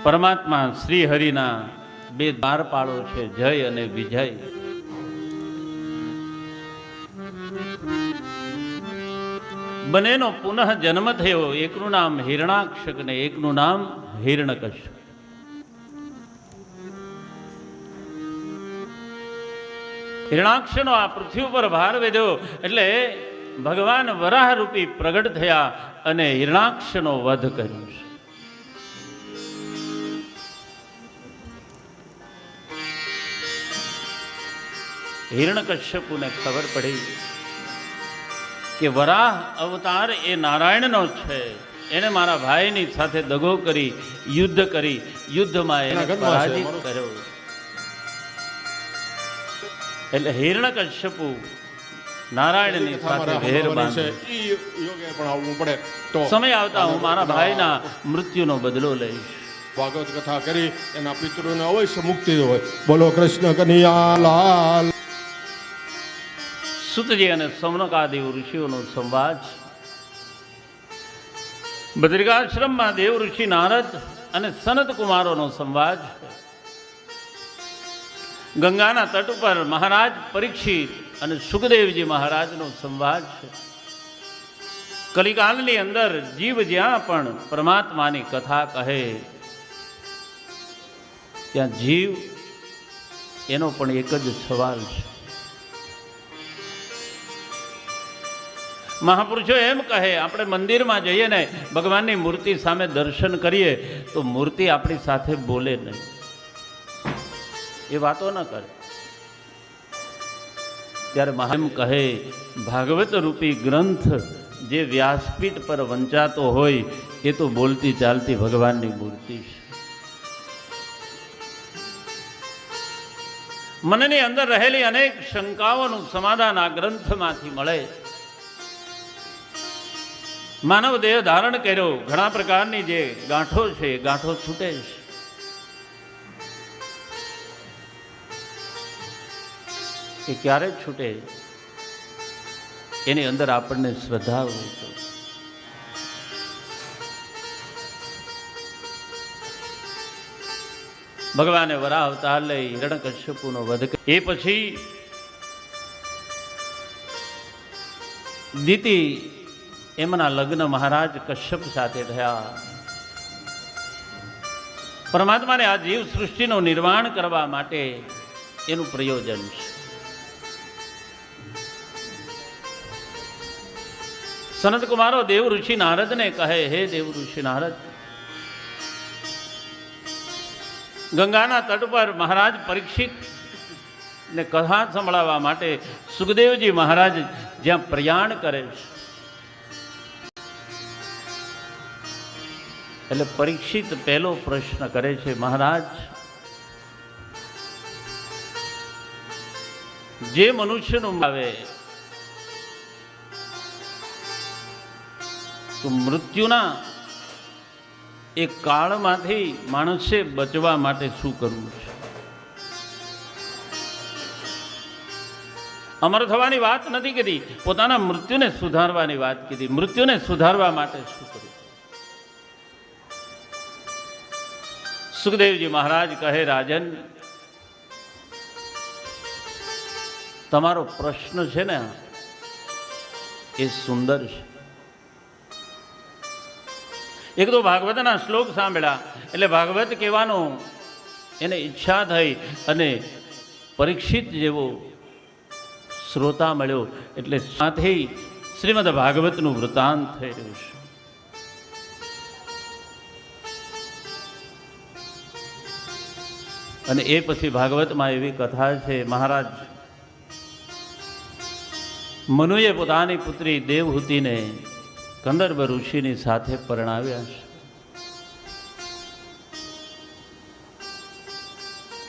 પરમાત્મા શ્રી હરિના બે દ્વારપાળો છે, જય અને વિજય. બંનેનો પુનઃ જન્મ થયો. એકનું નામ હિરણાક્ષક ને એકનું નામ હિરણ્યકશ્યપ. હિરણાક્ષનો આ પૃથ્વી ઉપર ભાર વધ્યો એટલે ભગવાન વરાહ રૂપી પ્રગટ થયા અને હિરણાક્ષનો વધ કર્યો છે. હિરણ્યકશ્યપુને ખબર પડી કે વરાહ અવતાર એ નારાયણનો છે. એને મારા ભાઈની સાથે દગો કરી યુદ્ધ કરી યુદ્ધમાં એને પરાજિત કર્યો. એટલે હિરણ્યકશ્યપુ નારાયણની સાથે વેર બાંધે. પણ આવવું પડે તો સમય આવતા હું મારા ભાઈના મૃત્યુનો બદલો લઈશ. ભાગવત કથા કરી એના પિતૃને અવશ્ય મુક્તિ હોય. બોલો કૃષ્ણ કનૈયા લાલ. સુતજી અને સૌનકાદેવ ઋષિઓનો સંવાદ. બદ્રિકાશ્રમમાં દેવ ઋષિ નારદ અને સનત કુમારોનો સંવાદ. ગંગાના તટ ઉપર મહારાજ પરીક્ષિત અને સુખદેવજી મહારાજનો સંવાદ છે. કલિકાલની અંદર જીવ જ્યાં પણ પરમાત્માની કથા કહે ત્યાં જીવ એનો પણ એક જ સવાલ છે. મહાપુરુષો એમ કહે, આપણે મંદિરમાં જઈએ ને ભગવાનની મૂર્તિ સામે દર્શન કરીએ તો મૂર્તિ આપણી સાથે બોલે નહીં, એ વાતો ન કરે. ત્યારે એમ કહે, ભાગવત રૂપી ગ્રંથ જે વ્યાસપીઠ પર વંચાતો હોય એ તો બોલતી ચાલતી ભગવાનની મૂર્તિ છે. મનની અંદર રહેલી અનેક શંકાઓનું સમાધાન આ ગ્રંથમાંથી મળે. માનવ દેહ ધારણ કર્યો, ઘણા પ્રકારની જે ગાંઠો છે એ ગાંઠો છૂટે છે. એ ક્યારે છૂટે? એની અંદર આપણને શ્રદ્ધા હોય તો. ભગવાને વરાહ અવતાર લઈ હિરણ્યકશ્યપુનો વધ કર્યો. એ પછી દિતિ એમના લગ્ન મહારાજ કશ્યપ સાથે થયા. પરમાત્માને આ જીવ સૃષ્ટિનું નિર્માણ કરવા માટે એનું પ્રયોજન છે. સનત કુમારો દેવ ઋષિ નારદને કહે, હે દેવ ઋષિ નારદ, ગંગાના તટ પર મહારાજ પરીક્ષિત ને કથા સંભળાવવા માટે સુખદેવજી મહારાજ જ્યાં પ્રયાણ કરે છે, એટલે પરીક્ષિત પહેલો પ્રશ્ન કરે છે, મહારાજ, જે મનુષ્યનું આવે તો મૃત્યુના એ કાળમાંથી માણસે બચવા માટે શું કરવું છે? અમર થવાની વાત નથી કીધી, પોતાના મૃત્યુને સુધારવાની વાત કીધી. મૃત્યુને સુધારવા માટે શું કરવું? સુખદેવજી મહારાજ કહે, રાજન, તમારો પ્રશ્ન છે ને એ સુંદર છે. એક તો ભાગવતના શ્લોક સાંભળ્યા એટલે ભાગવત કહેવાનો એને ઈચ્છા થઈ અને પરીક્ષિત જેવો શ્રોતા મળ્યો એટલે સાથે શ્રીમદ ભાગવતનું વૃતાંત થઈ રહ્યું છે. અને એ પછી ભાગવતમાં એવી કથા છે, મહારાજ મનુએ પોતાની પુત્રી દેવહૂતિને કંદર્પ ઋષિની સાથે પરણાવ્યા છે.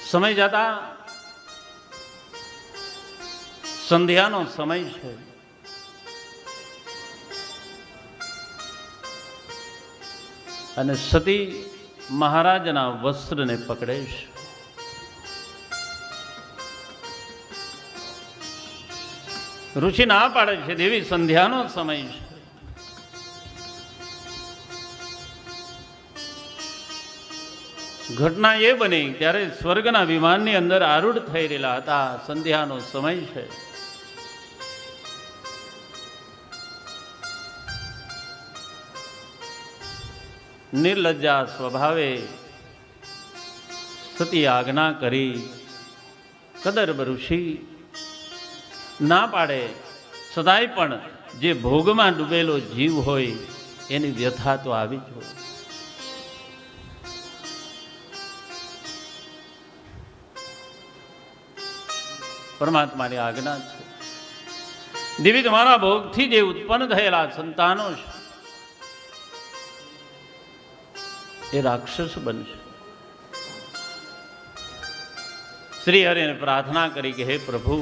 સમય જતા સંધ્યાનો સમય છે. અને સતી મહારાજના વસ્ત્રને પકડે છે. ઋષિ ના પાડે છે, દેવી સંધ્યાનો સમય છે. ઘટના એ બની ત્યારે સ્વર્ગના વિમાનની અંદર આરૂઢ થઈ રહેલા હતા. સંધ્યાનો સમય છે. નિર્લજ્જા સ્વભાવે સતી આજ્ઞા કરી. કદર્પ ઋષિ ના પાડે સદાય પણ જે ભોગમાં ડૂબેલો જીવ હોય એની વ્યથા તો આવી જ હોય. પરમાત્માની આજ્ઞા છે. દેવી તમારા ભોગથી જે ઉત્પન્ન થયેલા સંતાનો છે એ રાક્ષસ બનશે. શ્રી હરિને પ્રાર્થના કરી કે હે પ્રભુ,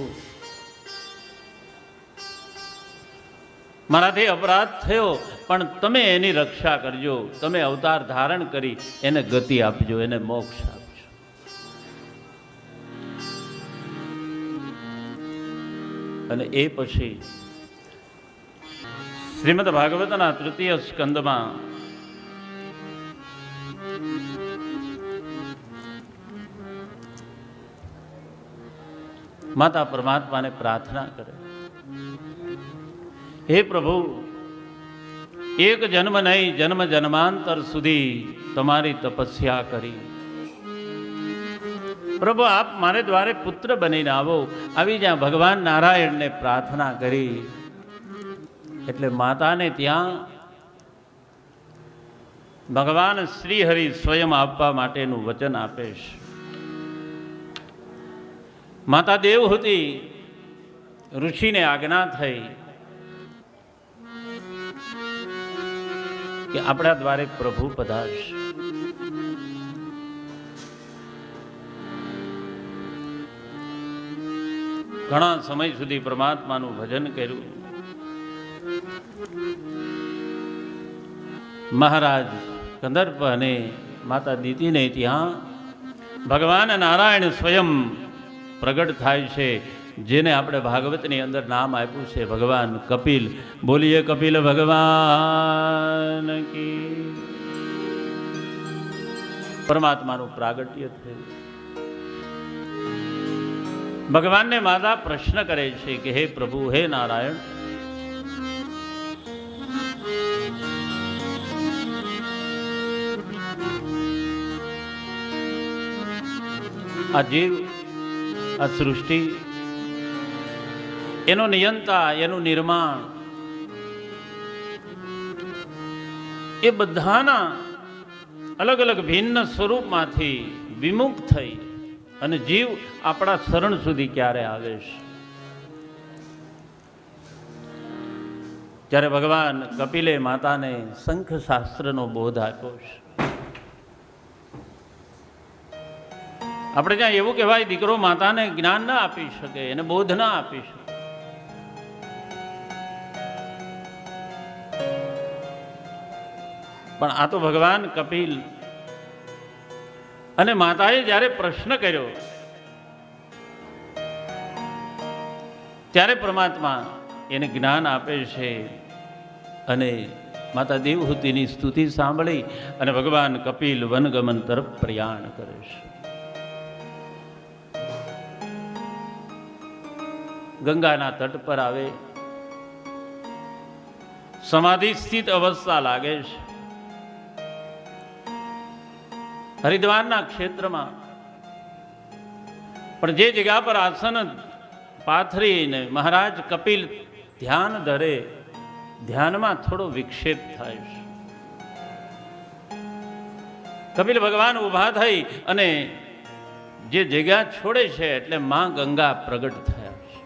મારાથી અપરાધ થયો પણ તમે એની રક્ષા કરજો. તમે અવતાર ધારણ કરી એને ગતિ આપજો, એને મોક્ષ આપજો. અને એ પછી શ્રીમદ ભાગવતના તૃતીય સ્કંદમાં માતા પરમાત્માને પ્રાર્થના કરે, હે પ્રભુ, એક જન્મ નહીં જન્મ જન્માંતર સુધી તમારી તપસ્યા કરી. પ્રભુ, આપ મારે દ્વારે પુત્ર બનીને આવો. આવી જ્યાં ભગવાન નારાયણને પ્રાર્થના કરી એટલે માતાને ત્યાં ભગવાન શ્રી હરિ સ્વયં આપવા માટેનું વચન આપે છે. માતા દેવહૂતિ ઋષિને આજ્ઞા થઈ કે આપણા દ્વારે પ્રભુ પધારશે. ઘણા સમય સુધી પરમાત્માનું ભજન કર્યું. મહારાજ કંદર્પ અને માતા દીતીને ત્યાં ભગવાન નારાયણ સ્વયં પ્રગટ થાય છે, જેને આપણે ભાગવતની અંદર નામ આપ્યું છે ભગવાન કપિલ. બોલીએ કપિલ ભગવાન કી. પરમાત્માનું પ્રાગટ્ય થયું. ભગવાનને માતા પ્રશ્ન કરે છે કે હે પ્રભુ, હે નારાયણ, આ જીવ, આ સૃષ્ટિ, એનો નિયંતા, એનું નિર્માણ, એ બધાના અલગ અલગ ભિન્ન સ્વરૂપમાંથી વિમુખ થઈ અને જીવ આપણા શરણ સુધી ક્યારે આવે છે? ત્યારે ભગવાન કપિલે માતાને શંખ શાસ્ત્રનો બોધ આપ્યો છે. આપણે ત્યાં એવું કહેવાય, દીકરો માતાને જ્ઞાન ના આપી શકે, એને બોધ ના આપી શકે. પણ આ તો ભગવાન કપિલ અને માતાએ જ્યારે પ્રશ્ન કર્યો ત્યારે પરમાત્મા એને જ્ઞાન આપે છે. અને માતા દેવહૂતિની સ્તુતિ સાંભળી અને ભગવાન કપિલ વનગમન તરફ પ્રયાણ કરે છે. ગંગાના તટ પર આવે, સમાધિ સ્થિત અવસ્થા લાગે છે. હરિદ્વારના ક્ષેત્રમાં પણ જે જગ્યા પર આસન પાથરીને મહારાજ કપિલ ધ્યાન ધરે, ધ્યાનમાં થોડો વિક્ષેપ થાય છે. કપિલ ભગવાન ઊભા થઈ અને જે જગ્યા છોડે છે એટલે માં ગંગા પ્રગટ થયા છે.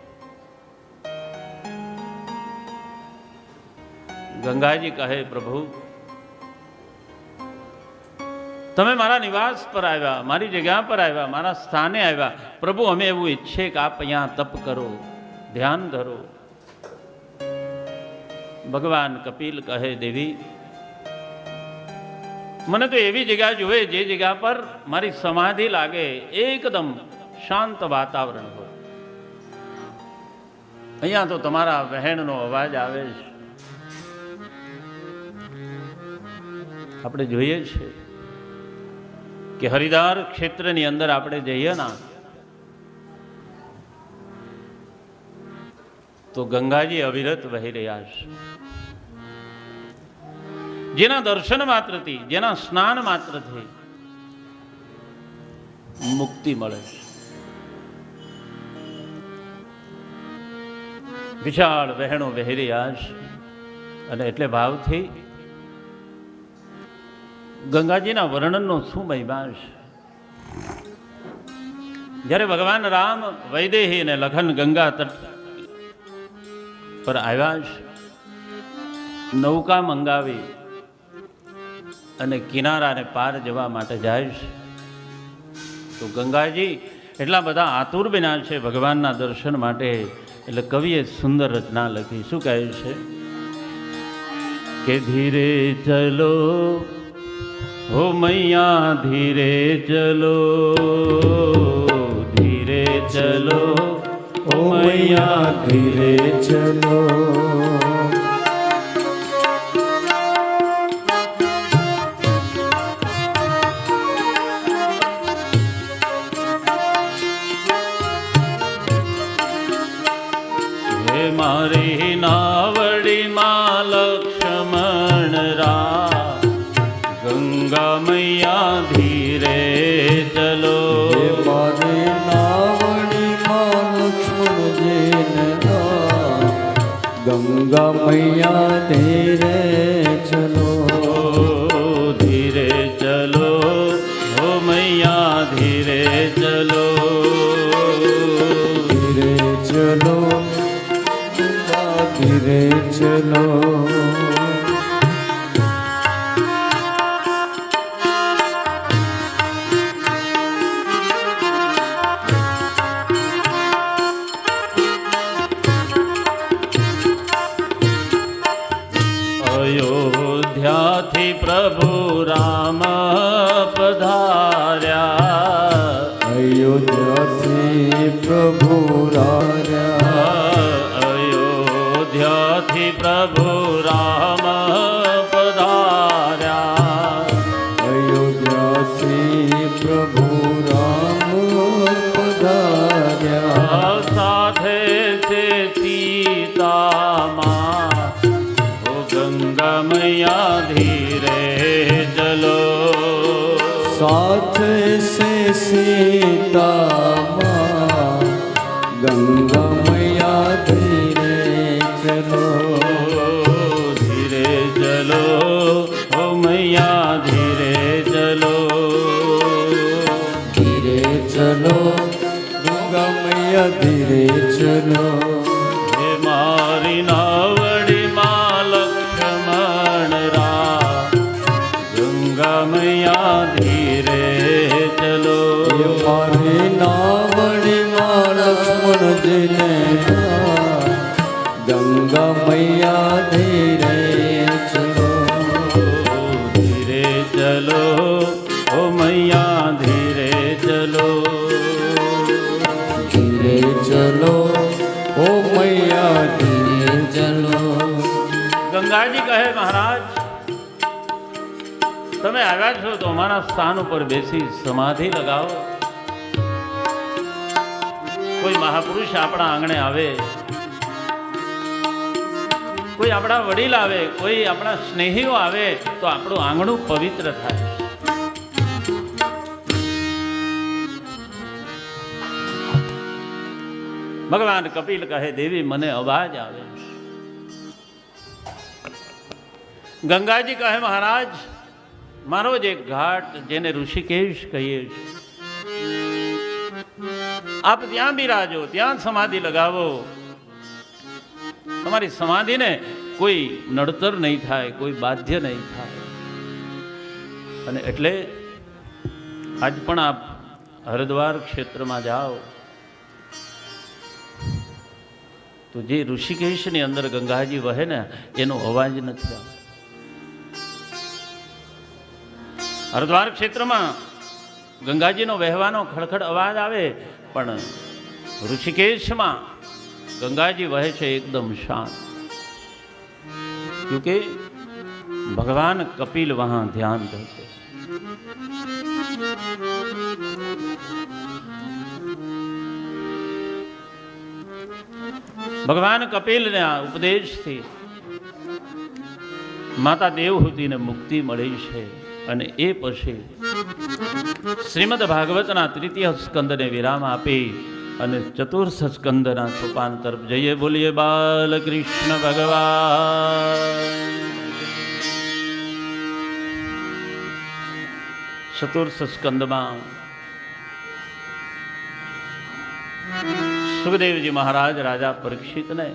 ગંગાજી કહે, પ્રભુ, તમે મારા નિવાસ પર આવ્યા, મારી જગ્યા પર આવ્યા, મારા સ્થાને આવ્યા. પ્રભુ, અમે એવું ઈચ્છે કે આપ અહીંયા તપ કરો, ધ્યાન ધરો. ભગવાન કપિલ કહે, દેવી, મને તો એવી જગ્યા જોઈએ જે જગ્યા પર મારી સમાધિ લાગે, એકદમ શાંત વાતાવરણ હોય. અહીંયા તો તમારા વહેણનો અવાજ આવે છે. આપણે જોઈએ છીએ કે હરિદ્વાર ક્ષેત્રની અંદર આપણે જઈએ ના તો ગંગાજી અવિરત વહી રહ્યા છે. જેના દર્શન માત્રથી, જેના સ્નાન માત્રથી મુક્તિ મળે. વિશાળ વહેણો વહેરી આશ, અને એટલે ભાવથી ગંગાજીના વર્ણનનો શું મહિમા છે. જ્યારે ભગવાન રામ વૈદેહી અને લખન ગંગા તટ પર આવ્યા છે, નૌકા મંગાવી અને કિનારાને પાર જવા માટે જાય છે, તો ગંગાજી એટલા બધા આતુર બન્યા છે ભગવાનના દર્શન માટે. એટલે કવિએ સુંદર રચના લખી. શું કહે છે કે ધીરે ચલો હો મૈયા, ધીરે ચલો, ધીરે ચલો હો મૈયા, ધીરે ચલો. મારી નાવડી માં લક્ષ્મણ રા, ગંગા મૈયા ધીરે ચલો. મારી નાવડી માં લક્ષ્મણજીને ગંગા મૈયા ધીરે ચલો. ધીરે ચલો હો મૈયા, ધીરે ચલો, ધીરે ચલો, ધીરે ચલો. અયોધ્યાથી પ્રભુ રામ પધાર્યા, અયોધ્યાથી પ્રભુ રાર્યા, અયોધ્યાથી પ્રભુ રામ પધાર્યા, અયોધ્યાથી પ્રભુ રામ પધાર્યા. સાથે છે સીતામાં, ઓ ગંગા મૈયા ધીરે ચલો. સાથે સે સીતામાં, ગંગા મૈયા ધીરે ચલો. ધીરે ચલો ઓ મૈયા, ધીરે ચલો, ધીરે ચલો, ગંગા મૈયા ધીરે ચલો. હે મારી નાવડી માં લક્ષ્મણ રા, ગંગા મૈયા ધીરે ચલો. મારી નાવડી માં લક્ષ્મણજીને ગંગા મૈયા ધીરે ચલો. ધીરે ચલો ઓ મૈયા, ધીરે ચલો, ધીરે ચલો, ઓ મૈયા ધીરે ચલો. ગંગાજી કહે મહારાજ, તમે આવ્યા છો તો અમારા સ્થાન ઉપર બેસી સમાધિ લગાવો. કોઈ મહાપુરુષ આપણા આંગણે આવે, કોઈ આપણા વડીલ આવે, કોઈ આપણા સ્નેહીઓ આવે, તો આપણું આંગણું પવિત્ર થાય. ભગવાન કપિલ કહે દેવી મને અવાજ આવે. ગંગાજી કહે મહારાજ, મારો જ એક ઘાટ જેને ઋષિકેશ કહીએ છીએ, આપ ત્યાં બિરાજો, ત્યાં સમાધિ લગાવો. તમારી સમાધિને કોઈ નડતર નહીં થાય, કોઈ બાધ્ય નહીં થાય. અને એટલે આજ પણ આપ હરિદ્વાર ક્ષેત્રમાં જાઓ તો જે ઋષિકેશની અંદર ગંગાજી વહે ને એનો અવાજ નથી આવતો. હરિદ્વાર ક્ષેત્રમાં ગંગાજીનો વહેવાનો ખડખડ અવાજ આવે, પણ ઋષિકેશમાં ગંગાજી વહે છે એકદમ શાંત. क्योंकि भगवान कपिल वहां ध्यान देते. भगवान कपिल ने उपदेश थी માતા દેવહૂતિને મુક્તિ મળી છે અને એ પછી શ્રીમદ ભાગવતના તૃતીય સ્કંદને વિરામ આપી અને ચતુર્થ સ્કંદના સોપાન તરફ જઈએ. બોલીએ બાલકૃષ્ણ ભગવાન. ચતુર્થ સ્કંદમાં સુખદેવજી મહારાજ રાજા પરીક્ષિતને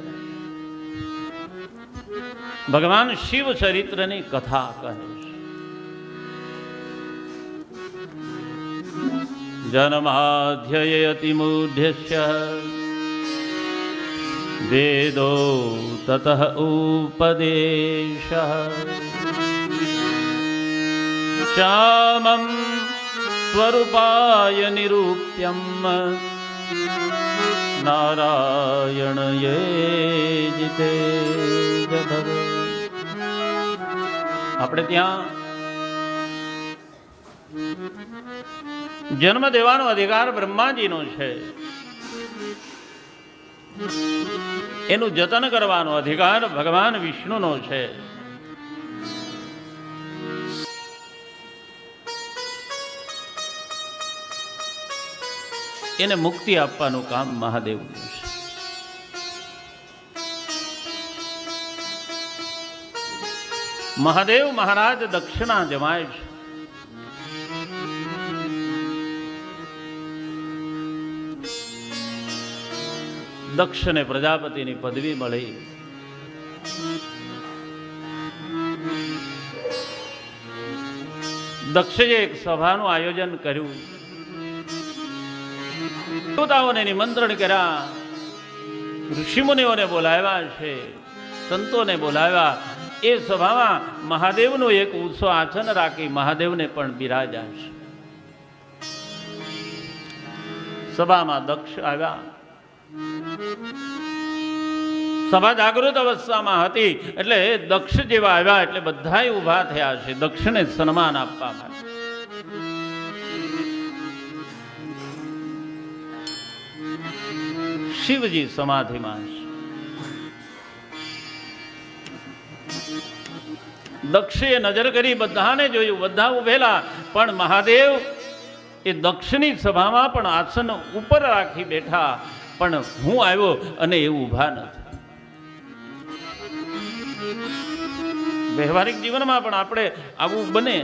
ભગવાન શિવ ચરિત્રની કથા કહે છે. જન્માધ્યયતિમૂઢ્યસ્ય વેદો તતઃ ઉપદેશઃ શ્યામં સ્વરૂપાય નિરૂપ્યમ નારાયણ યેજિતે ભવે. આપણે ત્યાં જન્મ દેવાનો અધિકાર બ્રહ્માજીનો છે, એનું જતન કરવાનો અધિકાર ભગવાન વિષ્ણુનો છે. એને મુક્તિ આપવાનું કામ મહાદેવનું છે. મહાદેવ મહારાજ દક્ષિણા જમાય છે. દક્ષને પ્રજાપતિની પદવી મળી. દક્ષે એક સભાનું આયોજન કર્યું. દેવતાઓને નિમંત્રણ કર્યા, ઋષિમુનિઓને બોલાવ્યા છે, સંતોને બોલાવ્યા. એ સભામાં મહાદેવનું એક ઊંચો આસન રાખી મહાદેવને પણ બિરાજ્યા છે. સભામાં દક્ષ આવ્યા. સભા જાગૃત અવસ્થામાં હતી એટલે દક્ષ જેવા આવ્યા એટલે બધા ઉભા થયા છે દક્ષને સન્માન આપવા માટે. શિવજી સમાધિમાં છે. દક્ષે નજર કરી બધાને જોયું, બધા ઉભેલા, પણ મહાદેવ એ દક્ષની સભામાં પણ આસન ઉપર રાખી બેઠા, પણ હું આવ્યો અને એ ઊભા નથી. વ્યવહારિક જીવનમાં પણ આપણે આવું બને.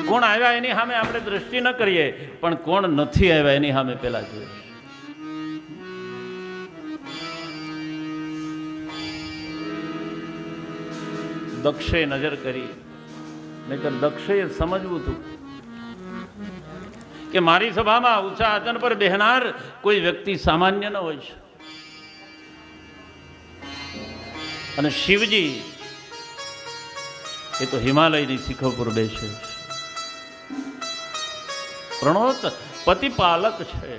કોણ આવ્યા એની સામે આપણે દ્રષ્ટિ ન કરીએ, પણ કોણ નથી આવ્યા એની સામે પેલા જોઈએ. દક્ષે નજર કરી, નહીતર દક્ષે સમજવું હતું કે મારી સભામાં ઊંચા આસન પર બેહનાર કોઈ વ્યક્તિ સામાન્ય ન હોય છે. અને શિવજી એ તો હિમાલયની શિખર પર બેસે છે. પ્રણોત પતિપાલક છે.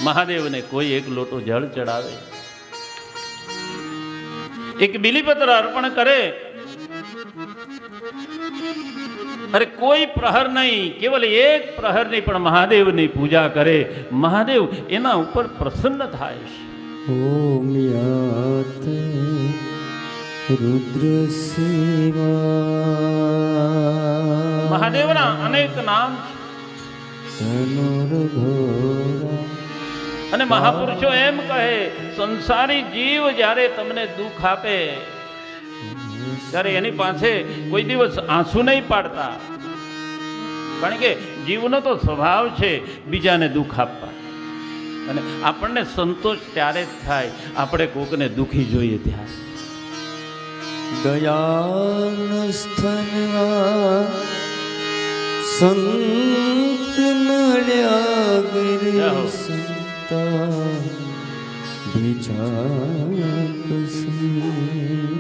મહાદેવને કોઈ એક લોટો જળ ચડાવે, એક બિલીપત્ર અર્પણ કરે, અરે કોઈ પ્રહર નહીં, કેવલ એક પ્રહર નહીં, પણ મહાદેવની પૂજા કરે, મહાદેવ એના ઉપર પ્રસન્ન થાય છે. ઓમ યાતે રુદ્ર સેવા. મહાદેવના અનેક નામ અને મહાપુરુષો એમ કહે, સંસારી જીવ જ્યારે તમને દુઃખ આપે ત્યારે એની પાસે કોઈ દિવસ આંસુ નહીં પાડતા, કારણ કે જીવનો તો સ્વભાવ છે બીજાને દુઃખ આપવા. અને આપણને સંતોષ ત્યારે જ થાય આપણે કોકને દુઃખી જોઈએ ત્યારે. દયાનસ્થનવા સંત મળ્યા ગરે સંતા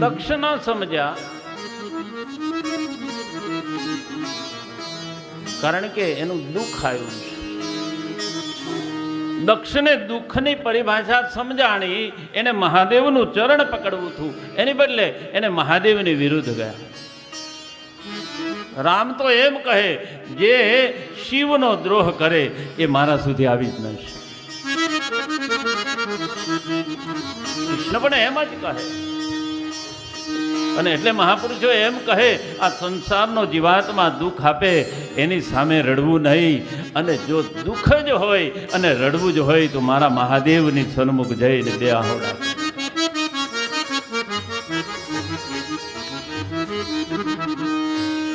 દક્ષ ન સમજ્યા, કારણ કે એનું દુઃખ આવ્યું છે. દક્ષને દુઃખની પરિભાષા સમજાણી, એને મહાદેવનું ચરણ પકડવું હતું, એની બદલે એને મહાદેવની વિરુદ્ધ ગયા. રામ તો એમ કહે જે શિવનો દ્રોહ કરે એ મારા સુધી આવી જ નહીં. કૃષ્ણ પણ એમ જ કહે. અને એટલે મહાપુરુષો એમ કહે આ સંસારનો જીવાત્મા દુઃખ આપે એની સામે રડવું નહીં. અને જો દુઃખ જ હોય અને રડવું જ હોય તો મારા મહાદેવની સન્મુખ જઈને બે આહોડા.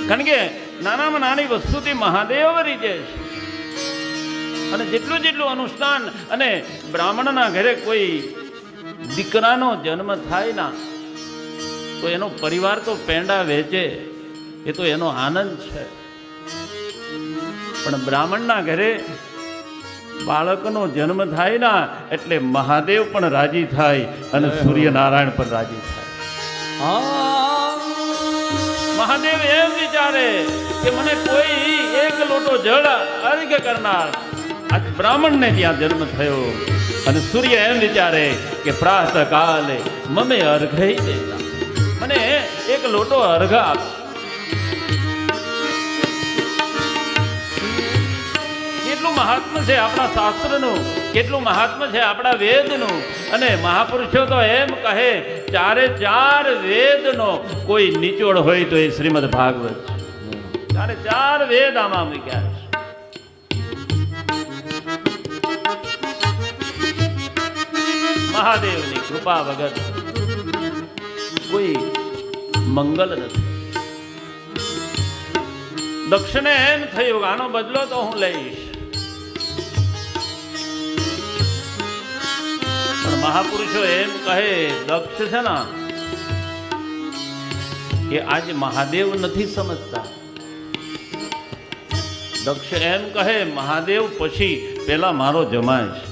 કારણ કે નાનામાં નાની વસ્તુથી મહાદેવ રીજે છે. અને જેટલું જેટલું અનુષ્ઠાન અને બ્રાહ્મણના ઘરે કોઈ દીકરાનો જન્મ થાય ના તો એનો પરિવાર તો પેંડા વેચે, એ તો એનો આનંદ છે. પણ બ્રાહ્મણના ઘરે બાળકનો જન્મ થાય ના એટલે મહાદેવ પણ રાજી થાય અને સૂર્યનારાયણ પણ રાજી થાય. મહાદેવ એમ વિચારે કે મને કોઈ એક લોટો જળ અર્ઘ્ય કરનાર આજ બ્રાહ્મણને ત્યાં જન્મ થયો. અને સૂર્ય એમ વિચારે કે પ્રાતઃ કાલે મમે અર્ઘ્ય દેતા, મને એક લોટો અર્ઘ આપ. કેટલું મહાત્મ છે આપણા શાસ્ત્રનું, કેટલું મહાત્મ છે આપણા વેદનું. અને મહાપુરુષો તો એમ કહે ચારે ચાર વેદનો કોઈ નિચોડ હોય તો એ શ્રીમદ ભાગવત છે. ચારે ચાર વેદ આમાં મૂક્યા છે. મહાદેવની કૃપા વગર કોઈ મંગલ નથી. દક્ષને એમ થયું આનો બદલો તો હું લઈશ. પણ મહાપુરુષો એમ કહે દક્ષ છે ને એ આજે મહાદેવ નથી સમજતા. દક્ષ એમ કહે મહાદેવ પછી પેલા મારો જમાય છે.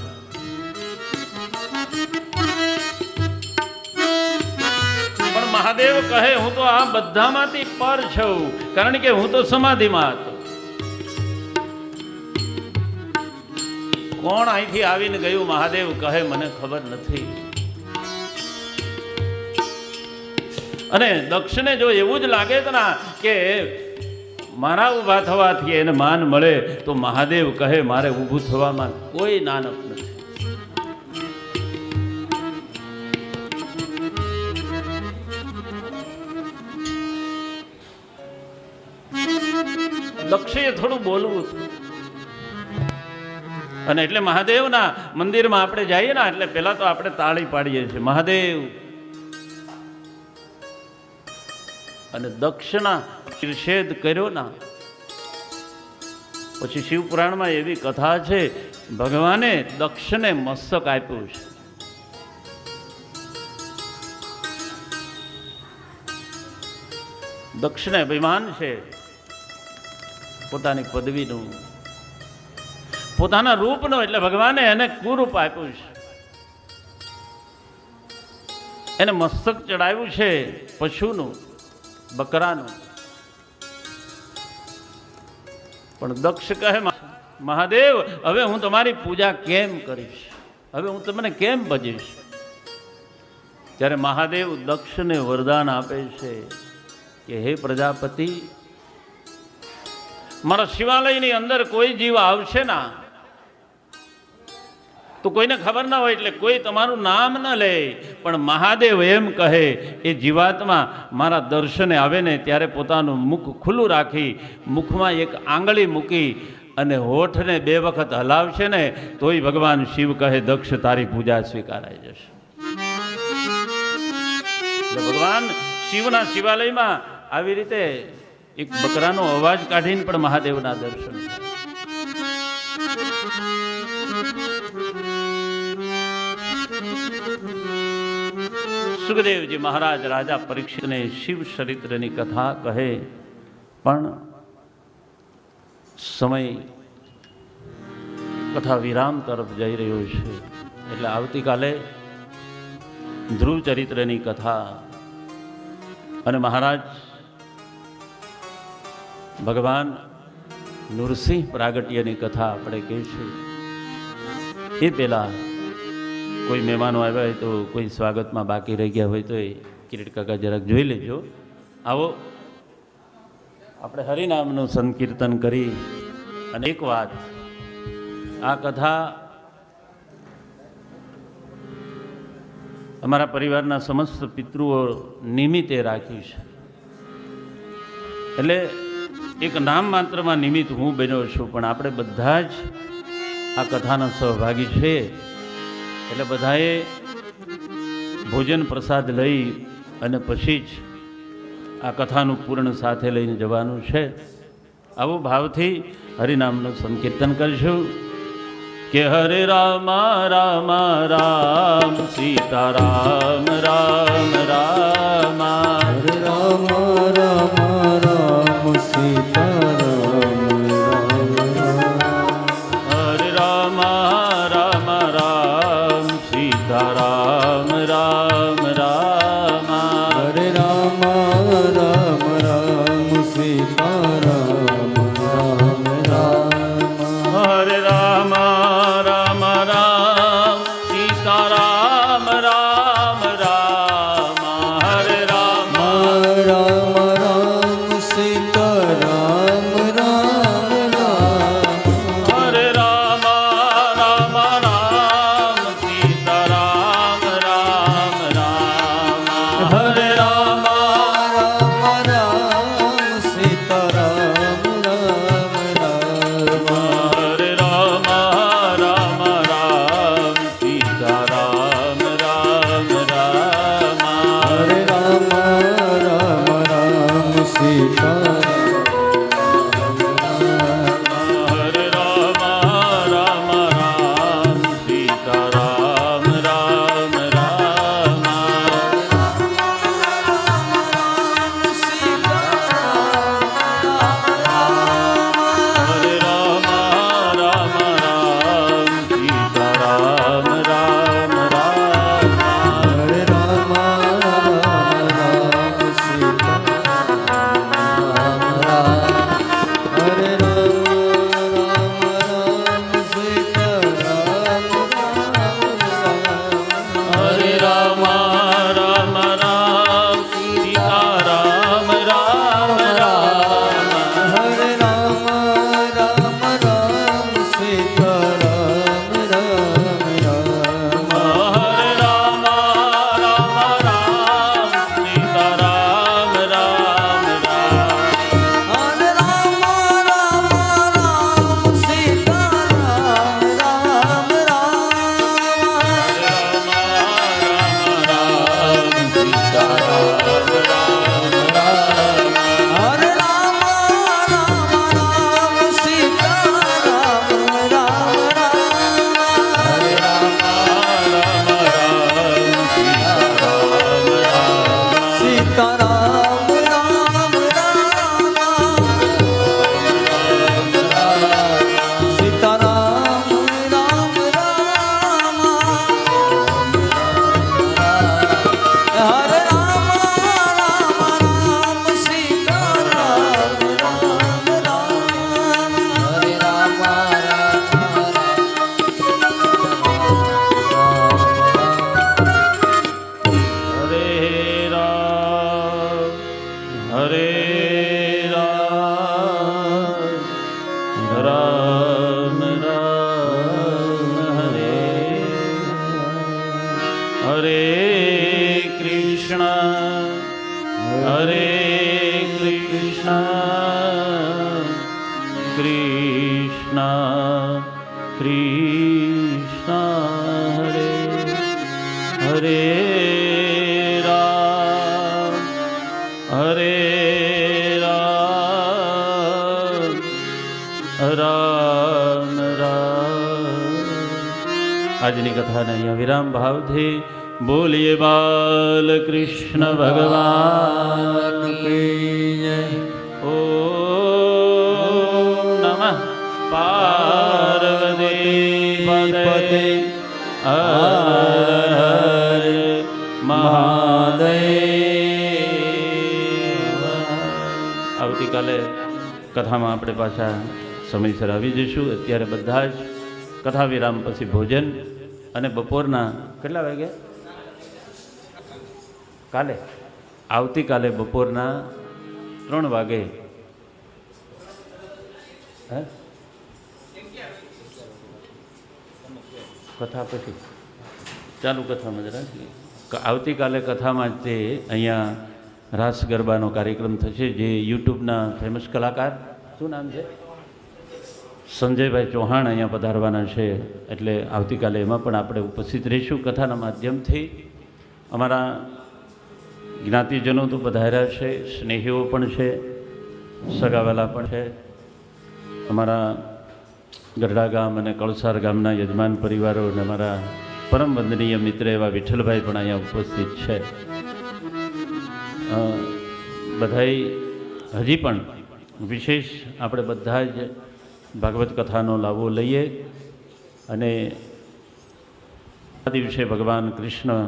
મહાદેવ કહે હું તો આ બધામાંથી પર છું, કારણ કે હું તો સમાધિમાં હતો. કોણ અહીંથી આવીને ગયું મહાદેવ કહે મને ખબર નથી. અને દક્ષને જો એવું જ લાગે ના કે મારા ઊભા થવાથી એને માન મળે તો મહાદેવ કહે મારે ઊભું થવામાં કોઈ નાનપ નથી. દક્ષે થોડું બોલવું. અને એટલે મહાદેવના મંદિરમાં આપણે જઈએ ને એટલે પેલા તો આપણે તાળી પાડીએ છીએ મહાદેવ. અને દક્ષના નિષેધ કર્યો ના પછી શિવપુરાણમાં એવી કથા છે ભગવાને દક્ષને મસ્તક આપ્યું છે. દક્ષને અભિમાન છે પોતાની પદવીનું, પોતાના રૂપનો. એટલે ભગવાને એને કુરૂપ આપ્યું છે. એને મસ્તક ચડાવ્યું છે પશુનું, બકરાનું. પણ દક્ષ કહે મહાદેવ હવે હું તમારી પૂજા કેમ કરીશ, હવે હું તમને કેમ ભજીશ. ત્યારે મહાદેવ દક્ષને વરદાન આપે છે કે હે પ્રજાપતિ, મારા શિવાલયની અંદર કોઈ જીવ આવશે ના તો કોઈને ખબર ના હોય એટલે કોઈ તમારું નામ ન લે. પણ મહાદેવ એમ કહે એ જીવાત્મા મારા દર્શને આવે ને ત્યારે પોતાનું મુખ ખુલ્લું રાખી મુખમાં એક આંગળી મૂકી અને હોઠને 2 વખત હલાવશે ને તોય ભગવાન શિવ કહે દક્ષ તારી પૂજા સ્વીકારાઈ જશે. એટલે ભગવાન શિવના શિવાલયમાં આવી રીતે એક બકરાનો અવાજ કાઢીને પણ મહાદેવના દર્શન. સુખદેવજી મહારાજ રાજા પરીક્ષિતને શિવ ચરિત્રની કથા કહે પણ સમય કથા વિરામ તરફ જઈ રહ્યો છે. એટલે આવતીકાલે ધ્રુવ ચરિત્રની કથા અને મહારાજ ભગવાન નૃસિંહ પ્રાગટ્યની કથા આપણે કહીશું. એ પહેલાં કોઈ મહેમાનો આવ્યા હોય તો કોઈ સ્વાગતમાં બાકી રહી ગયા હોય તો એ કિરીટ કાકા જરાક જોઈ લેજો. આવો આપણે હરિનામનું સંકીર્તન કરી અને એક વાત, આ કથા અમારા પરિવારના સમસ્ત પિતૃઓ નિમિત્તે રાખી છે. એટલે એક નામ માત્રમાં નિમિત્ત હું બન્યો છું, પણ આપણે બધા જ આ કથાના સહભાગી છે. એટલે બધાએ ભોજન પ્રસાદ લઈ અને પછી જ આ કથાનું પૂર્ણ સાથે લઈને જવાનું છે. આવો ભાવથી હરિનામનું સંકીર્તન કરીશું કે હરે રામ રામ રામ સીતા રામ રામ રામ હરે રામ રામ રામ સીતા રામ રામ હરે રામ રામ રામ સીતા રામ રામ રામ હરે રામ રામ રામ સીતા રામ રામ રામ હરે રામ રામ રામ સીતા રામ રામ રામ હરે રામ રામ રામ સીતા રામ રામ રામ હરે રામ રામ રામ સીતા રામ રામ રામ હરે રામ રામ રામ સીતા રામ રામ રામ હરે રામ રામ રામ સીતા રામ રામ રામ હરે રામ રામ રામ સીતા રામ હરે રામ રામ રામ સીતા રામ રામ રામ હરે રામ રામ રામ સીતા રામ રામ રામ હરે રામ રામ રામ સીતા રામ રામ હરે રામ રામ રામ સીતા રામ રામ હરે રામ રામ રામ સીતા રામ રામ રામ હરે રામ રામ રામ સીતા રામ રામ રામ હરે રામ રામ રામ સીતા રામ રામ રામ હરે રામ રામ રામ સીતા રામ રામ આજની કથાને અહીંયા વિરામ ભાવથી બોલીએ બાલકૃષ્ણ ભગવાન કી જય. ઓમ નમઃ પાર્વતી પતે હર હર મહાદેવ. આવતીકાલે કથામાં આપણે પાછા સમયસર આવી જઈશું. અત્યારે બધા જ કથા વિરામ પછી ભોજન અને બપોરના કેટલા વાગ્યા કાલે આવતીકાલે બપોરના 3 વાગે હે કથા પછી ચાલુ કથામાં જ રાખીએ. આવતીકાલે કથામાં તે અહીંયા રાસ ગરબાનો કાર્યક્રમ થશે, જે યુટ્યુબના ફેમસ કલાકાર, શું નામ છે, સંજયભાઈ ચૌહાણ અહીંયા પધારવાના છે. એટલે આવતીકાલે એમાં પણ આપણે ઉપસ્થિત રહીશું. કથાના માધ્યમથી અમારા જ્ઞાતિજનો તો પધાર્યા છે, સ્નેહીઓ પણ છે, સગાવાલા પણ છે. અમારા ગઢડા ગામ અને કળસાર ગામના યજમાન પરિવારો અને અમારા પરમ વંદનીય મિત્ર એવા વિઠ્ઠલભાઈ પણ અહીંયા ઉપસ્થિત છે. બધાય હજી પણ વિશેષ આપણે બધા જ ભાગવત કથાનો લાવો લઈએ અને આ દિવસે ભગવાન કૃષ્ણ